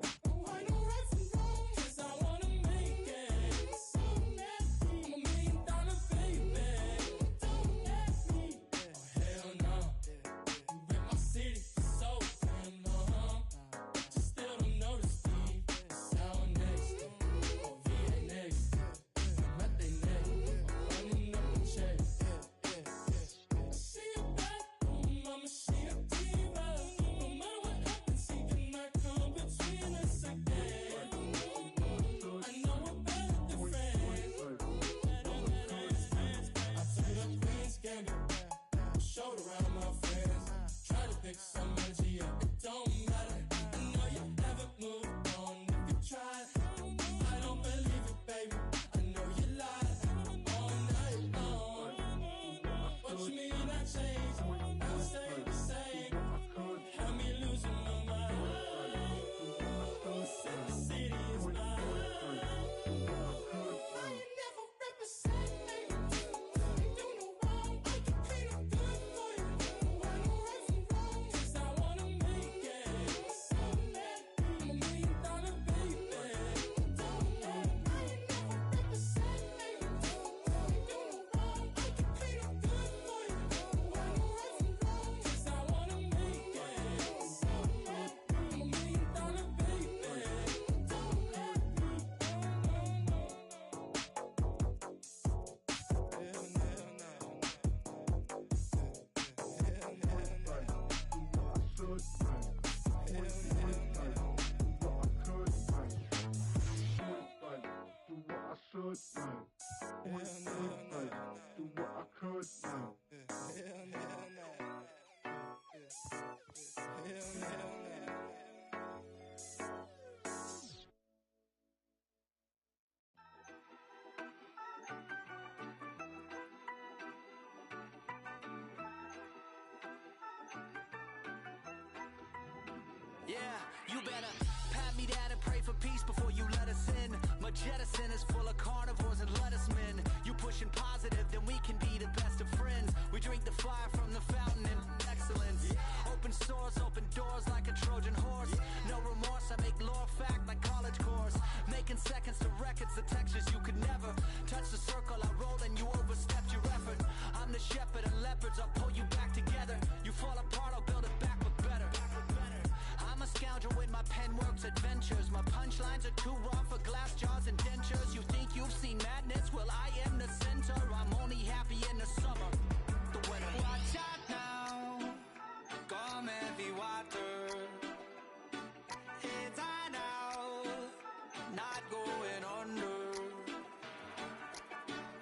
Speaker 16: You better pat me down and pray for peace before you let us in. My jettison is full of carnivores and lettuce men. You pushing positive, then we can be the best of friends. We drink the fire from the fountain and excellence. Open sores, open doors like a Trojan horse. No remorse, I make lore fact like college course. Making seconds to records, the textures you could never touch the circle I rolled and you overstepped your effort. I'm the shepherd of leopards, I'll pull you back together. You fall apart, I'll build it back but better. I'm a scoundrel with my pen works adventures. My punchlines are too raw for glass jars and dentures. You think you've seen madness? Well, I am the center. I'm only happy in the summer. The winter. Watch out now. Come heavy water. It's high now. Not going under.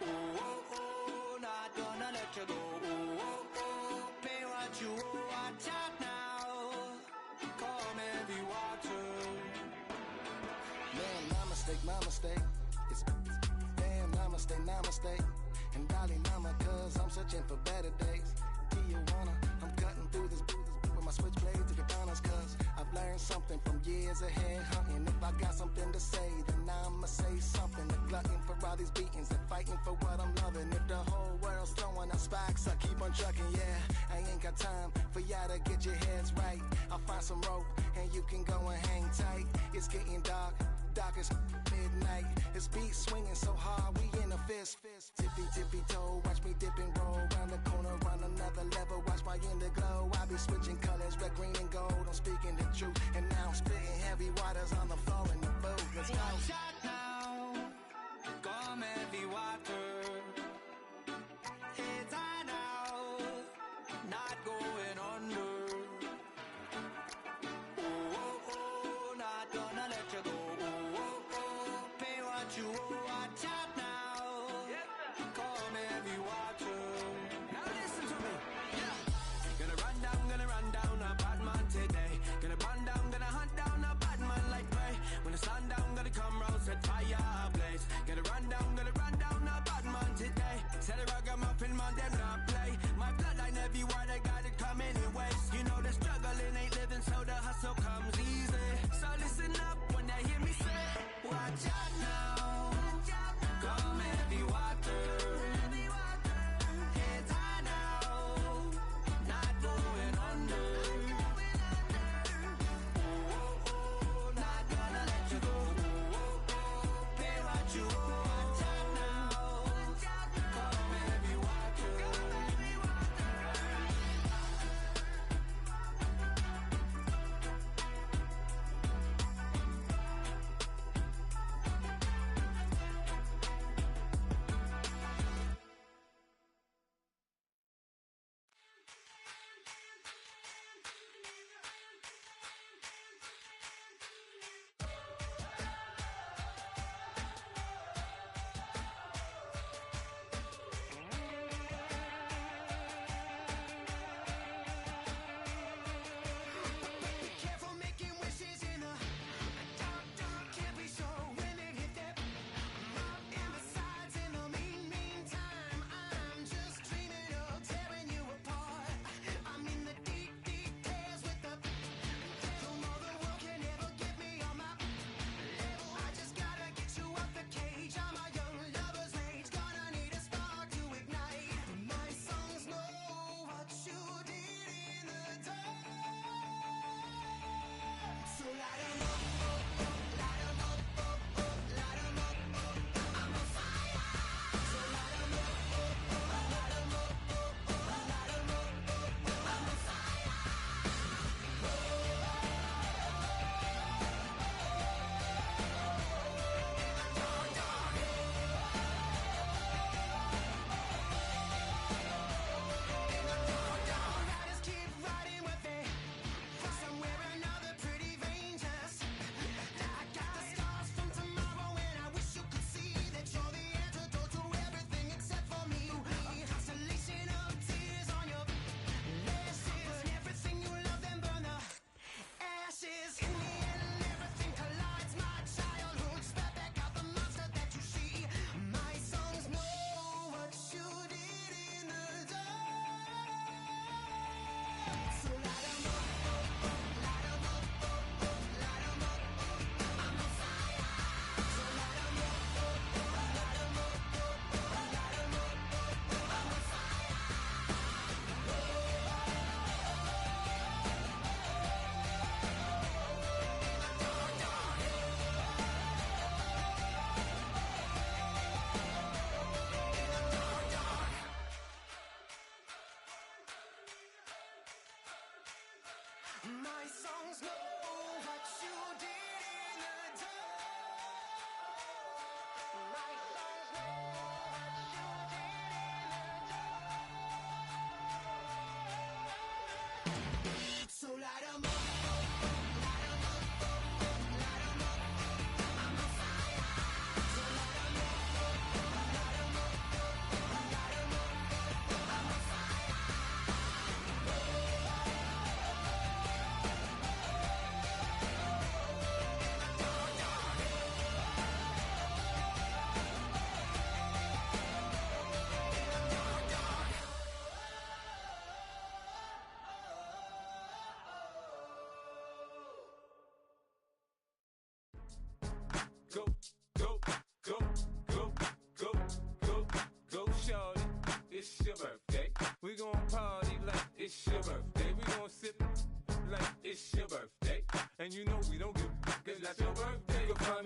Speaker 16: Oh, oh, oh. Not gonna let you go. Oh, oh, oh. Pay what you owe. Watch out now. Come heavy water.
Speaker 17: Man, my mistake. It's damn, namaste. And Dolly Lama, cause I'm searching for better days. Tijuana, I'm cutting through this with my switchblade to the banners, cause I've learned something from years ahead hunting. If I got something to say, then I'ma say something. The glutton for all these beatings and fighting for what I'm loving. If the whole world's throwing out spikes, I keep on trucking, yeah. I ain't got time for y'all to get your heads right. I'll find some rope and you can go and hang tight. It's getting dark as midnight. This beat swinging so hard, we in a fist. Tippy toe, watch me dip and roll. Round the corner, round another level, watch my inner glow. I be switching colors, red, green, and gold. I'm speaking the truth, and now I'm spitting heavy waters on the floor in the booth. Let's go.
Speaker 16: Watch out now. Come heavy water. It's high now. Not going under. Oh, oh, oh. Not gonna let you go. Oh, oh, oh. Pay what you owe. Watch out now. Come heavy water. Now listen to me. Yeah. Gonna run down a bad man today. Gonna burn down, gonna hunt down a bad man like prey. When the sun down, gonna come round, set fire ablaze. Gonna run down a bad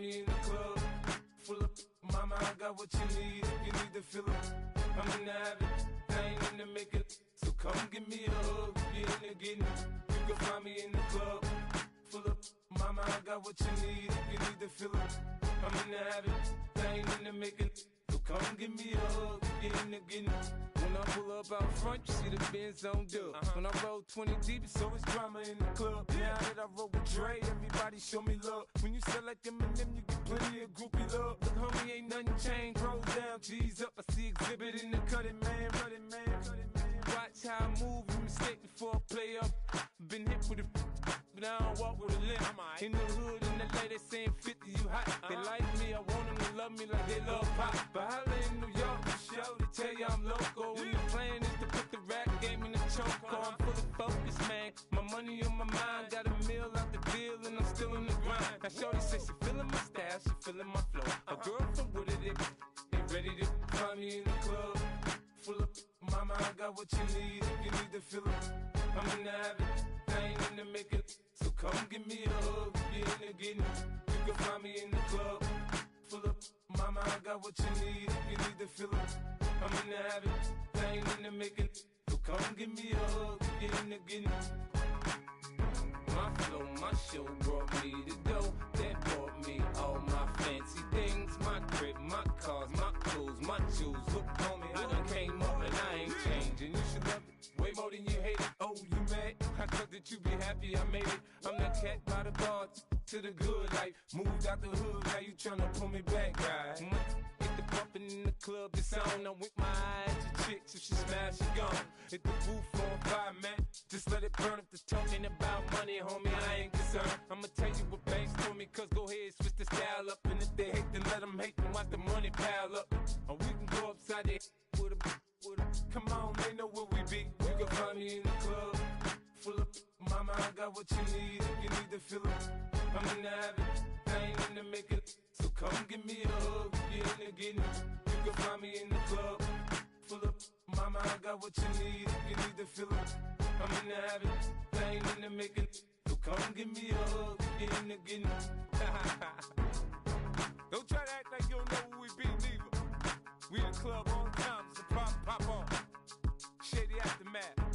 Speaker 18: find me in the club, full of mama, I got what you need. If you need to fill it, I'm in the habit, I ain't in the make it. So come give me a hug, if you're in the getting it. You can find me in the club, full of mama, I got what you need. If you need to fill it, I'm in the habit, I ain't in the make it. So come give me a hug, if you're in the getting it. When I pull up out front, you see the Benz on dub. When I roll 20 deep, it's always drama in the club. Now that I roll with Dre, everybody show me love. When you sell like Eminem, you get plenty of groupie love. Look, homie, ain't nothing changed. Roll down, G's up. I see exhibit in the cutting, man. Watch how I move, you mistake before I play up. Been hit with a but I don't walk with a limp. In the hood, in the lady saying 50, you hot. They like me, I want them to love me like they love pop. But holla in New York, the show, they tell you I'm local. When the plan is to put the rap game in the choke. I'm full of focus, man. My money on my mind, got a meal out the deal, and I'm still in the grind. Now shorty say she feeling my style, she feeling my flow. A girl from Wooded, they ready to find me in the club. Full of mama, I got what you need. If you need to fill it, I'm in the habit, I ain't in the make it. So come give me a hug, if you're in the getting it. You can find me in the club, full of mama, I got what you need. If you need to fill it, I'm in the habit, I ain't in the make it. So come give me a hug, if you're in the getting it. My flow, my show brought me the dough that brought me all my fancy things. My crib, my cars, my clothes, my jewels. Look, homie, I done came up and I ain't changing. You should love it way more than you hate it. Oh, you mad? I thought that you be happy I made it. I'm that cat by the bar to the good life. Moved out the hood, now you tryna pull me back, right? Get the bumpin' in the club, it's on. I'm with my eyes to chicks, if she smash, she gone. Hit the roof on fire, man. Just let it burn. If the talking about money, homie, I ain't concerned. I'ma tell you what banks told me, cause go ahead, switch the style up. And if they hate, then let them hate, then watch the money pile up. Or we can go upside there with a. Come on, they know where we be. You can find me in the club, full of mama, I got what you need. If you need to fill it, I'm in the habit, I ain't in the make it. So come give me a hug, if you're in the getting it. You can find me in the club, full of mama, I got what you need. If you need to fill it, I'm in the habit, I ain't in the make it. So come give me a hug, if you're in the getting it. Don't try to act like you don't know who we be, neither. We in the club all the time, so pop on. Shady Aftermath.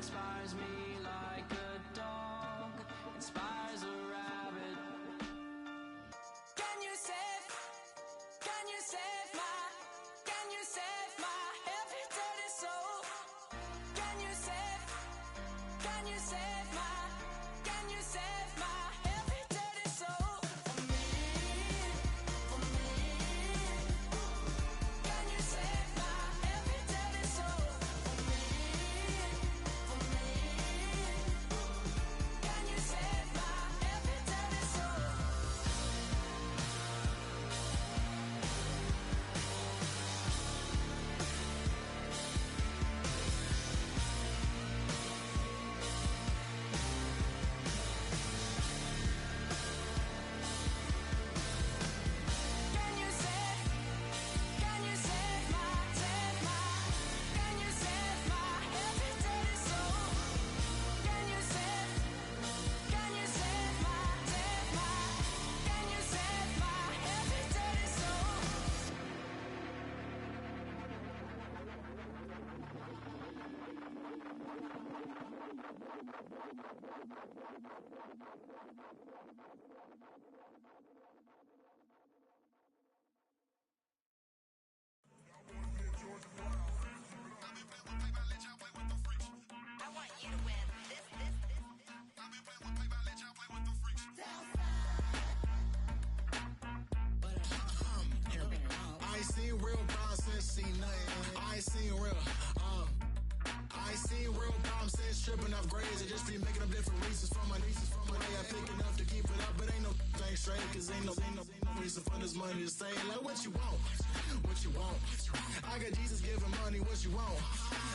Speaker 19: inspires me like a dog inspires a rabbit.
Speaker 13: Can you save my every dirty soul? Can you save my every dirty soul? For me. Can you save my every dirty soul? For me. Can you save my every dirty soul? Can you save my every dirty soul? Can you save my every dirty soul?
Speaker 20: I want you to win. This.
Speaker 9: I ain't seen real problems since seen nothing. I ain't seen real problems since tripping off grades. I just be making up different reasons for my nieces. From my day I pick enough to keep it up, but ain't no thing straight. Cause ain't no reason for this money to stay. Like what you want? I got Jesus giving money, what you want?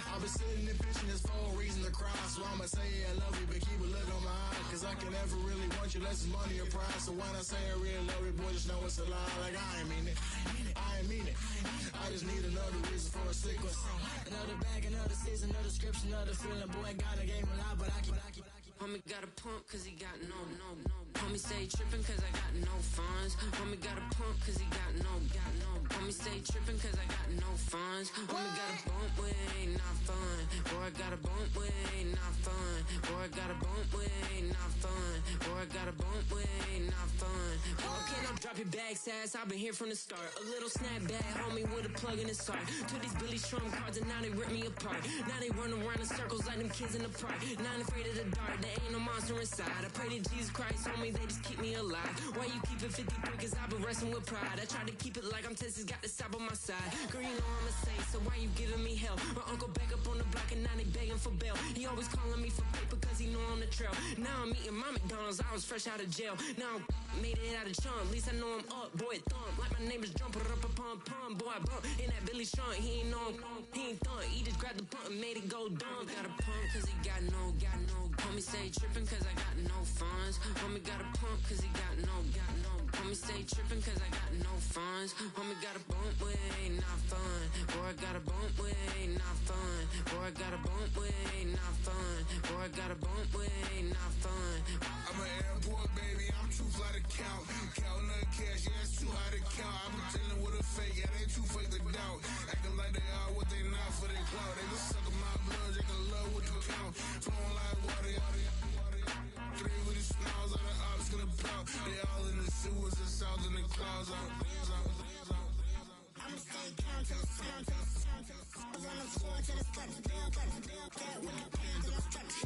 Speaker 9: I've been sitting and pitching this for a reason to cry. So I'ma say I love you, but keep a look on my eye. Cause I can never really want you less than money or pride. So when I say I really love you, boy, just know it's a lie. Like I ain't mean it. I just need another reason for a sequence.
Speaker 19: Another bag, another season, another description of the feeling. Boy, God, I gave him a lot, but I keep.
Speaker 21: Homie got a pump cause he got no. Homie stay trippin' cause I got no funds. Homie got a pump cause he got no. Homie stay trippin' cause I got no funds. Homie got a bump with ain't not fun. Boy, I got a bump with ain't not fun. Boy, I got a bump with ain't not fun. Boy, I got a bump with ain't not fun. Okay, now drop your bag, sass. I've been here from the start. A little snapback, homie, with a plug in his heart. Took these Billy Trump cards and now they rip me apart. Now they run around in circles like them kids in the park. Not afraid of the dark, there ain't no monster inside. I pray to Jesus Christ, homie, they just keep me alive. Why you keep it 53? Cause I've been wrestling with pride. I try to keep it like I'm Texas, got the South on my side. Girl, you know I'm a saint, so why you giving me hell? My uncle back up on the block and now they begging for bail. He always calling me for paper cause he know I'm the trail. Now I'm eating my McDonald's, I was fresh out of jail. Now I'm made it out of chunk, at least I know I'm up. Boy, thump, like my neighbor's jumper up a pump. Boy, I bump in that Billy Trump, he ain't know he ain't thump. He just grabbed the pump and made it go dumb. Got a pump cause he got no. Homie stay trippin' cause I got no funds. Homie got a pump cause he got no. Homie stay trippin' cause I got no funds. Homie got a bump with ain't not fun. Boy, I got a bump with ain't not fun. Boy, I got a bump with ain't not fun. Boy, I got a bump with ain't not fun.
Speaker 9: I'm an airport baby, I'm too fly to count. Counting the cash, yeah, it's too high to count. I'm pretending with a fake, yeah, they too fake to doubt. Acting like they are what they not for their clout. They been sucking my blood, they can love what you count. Flowing like water, three with the smiles, all the ops gonna pout. They all in the sewers and south in the clouds.
Speaker 13: I'ma stay down to the sound. I was on the floor to the cut. Get with the pain to the structure.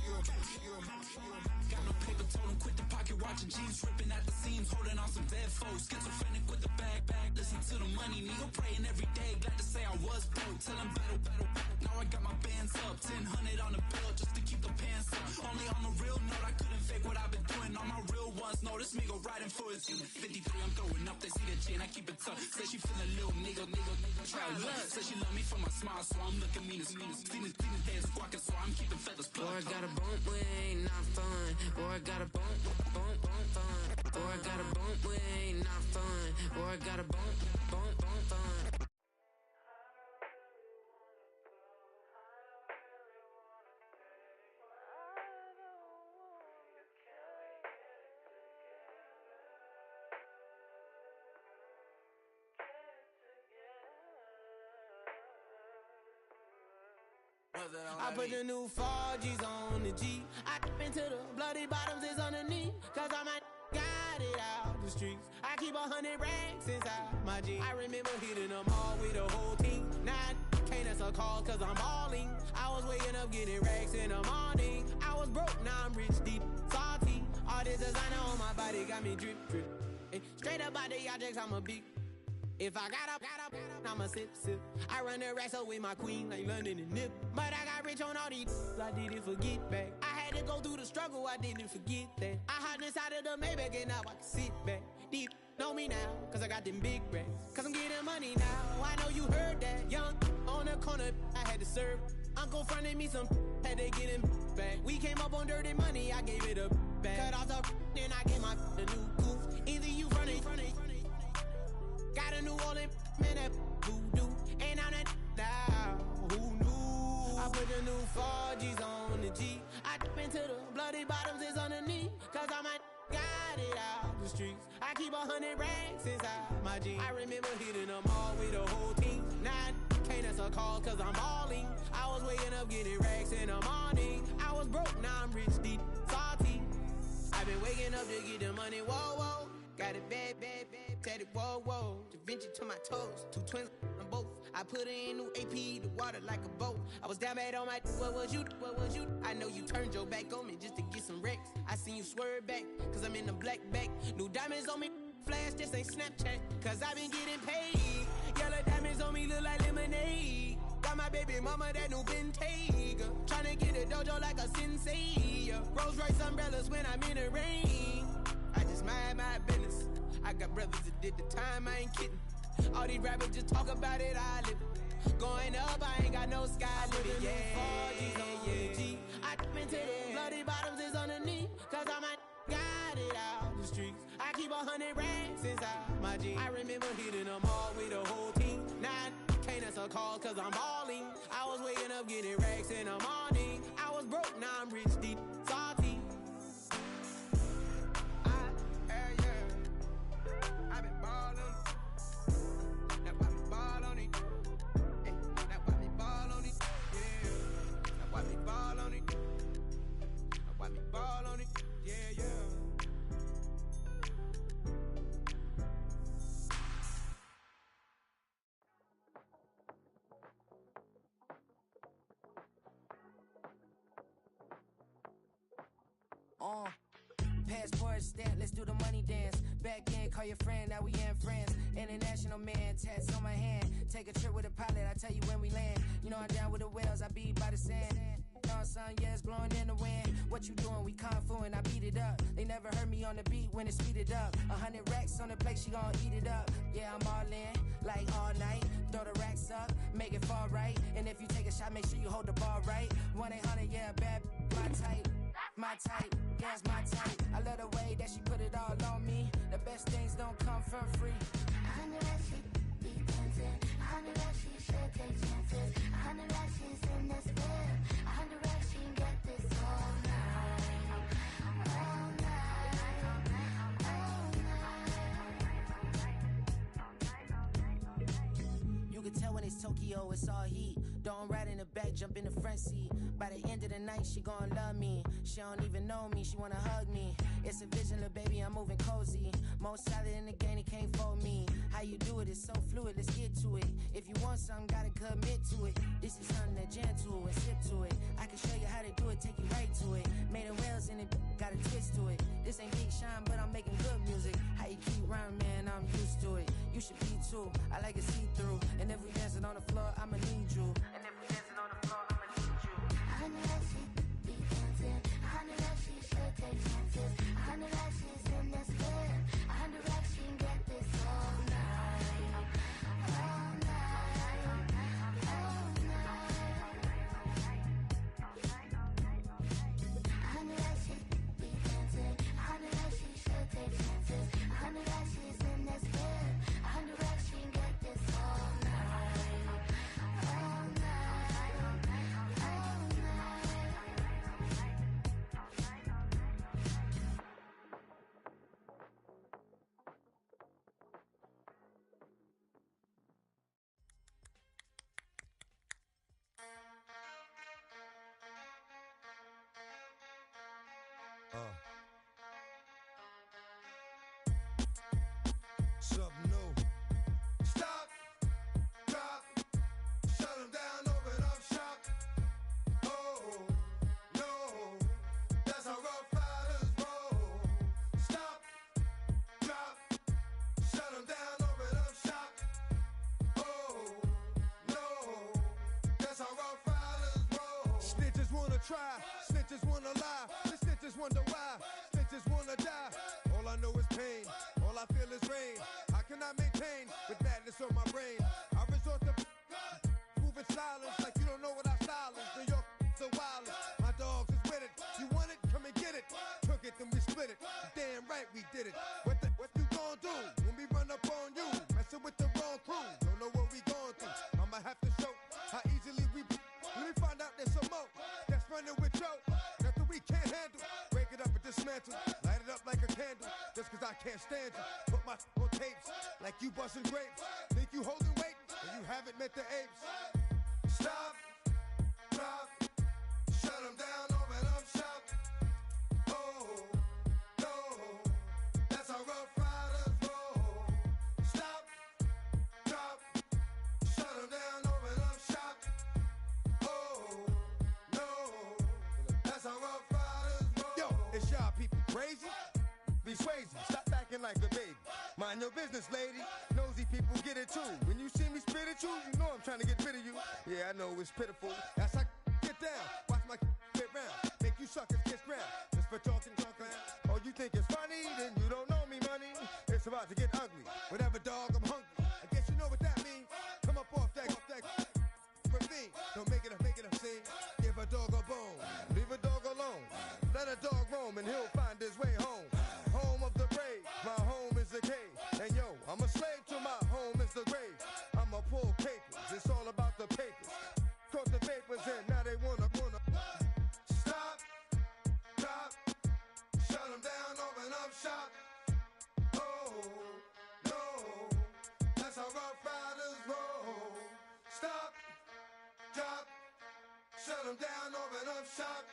Speaker 16: Got no paper, told him quit the pocket watching jeans, ripping at the seams, holding on some dead foes. Schizophrenic with the bag. Listen to the money, nigga praying every day. Glad to say I was broke, till I'm battle. Now I got my bands up, 1000 on the bill just to keep the pants up. Only on the real note, I couldn't fake what I've been doing. All my real ones know this nigga riding for his 53. I'm throwing up, they see the chain, I keep it tough. Say she feeling little nigga, try luck. Say she love me for my smile, so I'm looking mean as Seen his days squawking, so I'm keeping feathers plucked.
Speaker 21: Boy, I got a bump with ain't not fun. Boy, I got a bump fun. Boy, I got a bump with ain't not fun. Boy, I got a bump fun.
Speaker 16: I put the new 4Gs on the G. I dip into the bloody bottoms is underneath. Cause I might got it out the streets. I keep 100 racks inside my jeans. I remember hitting them all with the whole team. Now I can't answer calls cause I'm balling. I was waking up getting racks in the morning. I was broke, now I'm rich, deep, salty. All this designer on my body got me drip, drip. Hey, straight up out the objects, I'm a big. If I got up, I'ma sip. I run the racks up with my queen like London and Nip. But I got rich on all these, I didn't forget back. I had to go through the struggle, I didn't forget that. I hopped inside of the Maybach and now I can sit back. Deep know me now, cause I got them big racks. Cause I'm getting money now, I know you heard that. Young, on the corner, I had to serve. Uncle fronted me some, had to get him back. We came up on dirty money, I gave it a back. Cut off the, then I gave my a new goof. Either you fronted. Got a New Orleans, man, that voodoo. And I'm that now, who knew? I put the new 4Gs on the G. I dip into the bloody bottoms is underneath. Cause I might got it out the streets. I keep 100 racks inside my jeans. I remember hitting them all with the whole team. Now I can't answer calls cause I'm balling. I was waking up getting racks in the morning. I was broke, now I'm rich, deep, salty. I've been waking up to get the money, whoa, whoa. Got it bad, tatted, whoa, whoa. Da Vinci to my toes, 2 twins on both. I put it in new AP, the water like a boat. I was down bad on my, what was you? I know you turned your back on me just to get some wrecks. I seen you swerve back, cause I'm in the black back. New diamonds on me, flash, this ain't Snapchat. Cause I been getting paid. Yellow diamonds on me look like lemonade. Got my baby mama that new Bentayga. Tryna get a dojo like a sensei. Rolls Royce umbrellas when I'm in the rain. I just mind my business. I got brothers that did the time, I ain't kidding. All these rappers just talk about it, I live it. Going up, I ain't got no sky limit. Yeah, 4Gs on the G. I dip into the bloody bottoms is underneath. Cause I might got it out the streets. I keep 100 racks inside my jeans. I remember hitting them all with the whole team. Now I can't answer calls cause I'm balling. I was waking up getting racks in the morning. I was broke, now I'm rich, deep, salty. I've been ballin'. That's why me ball on it. Hey, that's why me ball on it. Yeah. That's why me ball on it. That's why me ball on it. Yeah, yeah.
Speaker 4: Passport stamp, let's do the money dance. Back in, call your friend, now we in France. International man, tats on my hand. Take a trip with a pilot, I tell you when we land. You know I'm down with the whales, I be by the sand. Sun, yeah, it's blowing in the wind. What you doing? We kung fu and I beat it up. They never heard me on the beat when it speeded up. 100 racks on the plate, she gon' eat it up. Yeah, I'm all in, like all night. Throw the racks up, make it fall right. And if you take a shot, make sure you hold the ball right. 1-800, yeah, bad, my type. My type, yeah, it's my type. I love the way that she put it all on me. The best things don't come for free.
Speaker 13: 100 racks, she be dancing. 100 racks, she should take chances. 100 racks, she's in this bed. 100 racks, she can get this all night. All night. All night.
Speaker 4: You can tell when it's Tokyo, it's all heat. Don't ride in the back, jump in the front seat. By the end of the night, she gon' love me. She don't even know me, she wanna hug me. It's a vision, little baby, I'm moving cozy. Most solid in the game, it can't fold me. How you do it, it's so fluid, let's get to it. If you want something, gotta commit to it. This is something that jam to and sip to it. I can show you how to do it, take you right to it. Made of whales in it, got a twist to it. This ain't Big Sean, but I'm making good music. How you keep rhyming, man, I'm used to it. You should be too, I like it see-through. And if we dancing on the floor, I'ma need you. And if we dancing on the floor, I'ma need you.
Speaker 13: 100 racks, she be dancing. 100 racks, she should take chances. 100 racks, she's in this bed. 100 racks, she can get this all night. All night. All night. 100 racks, she be dancing. 100 racks, she should take chances. 100 racks, she's in this bed. 100 racks, she can get this all night. All night. All night.
Speaker 9: Something new.
Speaker 5: Stop, drop, shut them down, open up shop. Oh, no, that's how Rough Riders roll. Stop, drop, shut them down, open up shop. Oh, no, that's how Rough Riders roll.
Speaker 9: Snitches wanna try, snitches wanna lie, the snitches wonder why, snitches wanna die. All I know is pain, all I feel is rain. How can I maintain with madness on my brain? I resort to moving silence like you don't know what I style is. New York so wild, my dogs is with it. You want it? Come and get it. Took it, then we split it. Damn right we did it. What you gon' do when we run up on you? Messing with the wrong crew, don't know what we going through. I'ma have to show how easily we. Let me find out there's some more that's running with Joe. Nothing we can't handle. Break it up and dismantle. Light it up like a candle. Just cause I can't stand you. Put my on tapes like you busting grapes. Think you holding weight and you haven't met the apes.
Speaker 5: Stop, drop, shut them down, open up shop. Oh, no, that's how Rough Riders roll. Stop, drop, shut them down, open up shop. Oh, no, that's how Rough Riders roll.
Speaker 9: Yo, is y'all people crazy? Be crazy, stop acting like a baby. Mind your business, lady. Nosy people get it too. When you see me spit at you, you know I'm trying to get rid of you. Yeah, I know it's pitiful. That's how get down. Watch my get round. Make you suckers kiss ground. Just for talking. Oh, you think it's funny? Then you don't know me, money. It's about to get ugly. Whatever, dog, I'm hungry. I guess you know what that means. Come up off that ravine. Don't make it a scene. Give a dog a bone. Leave a dog alone. Let a dog roam and he'll find his way home. Home of the brave. My home is a cave. And yo, I'm a slave to my home is the grave. I'm a pull papers. It's all about the papers. Caught the vapors and now they wanna.
Speaker 5: Stop, drop, shut them down, open up shop. Oh, no, that's how Rough Riders roll. Stop, drop, shut them down, open up shop.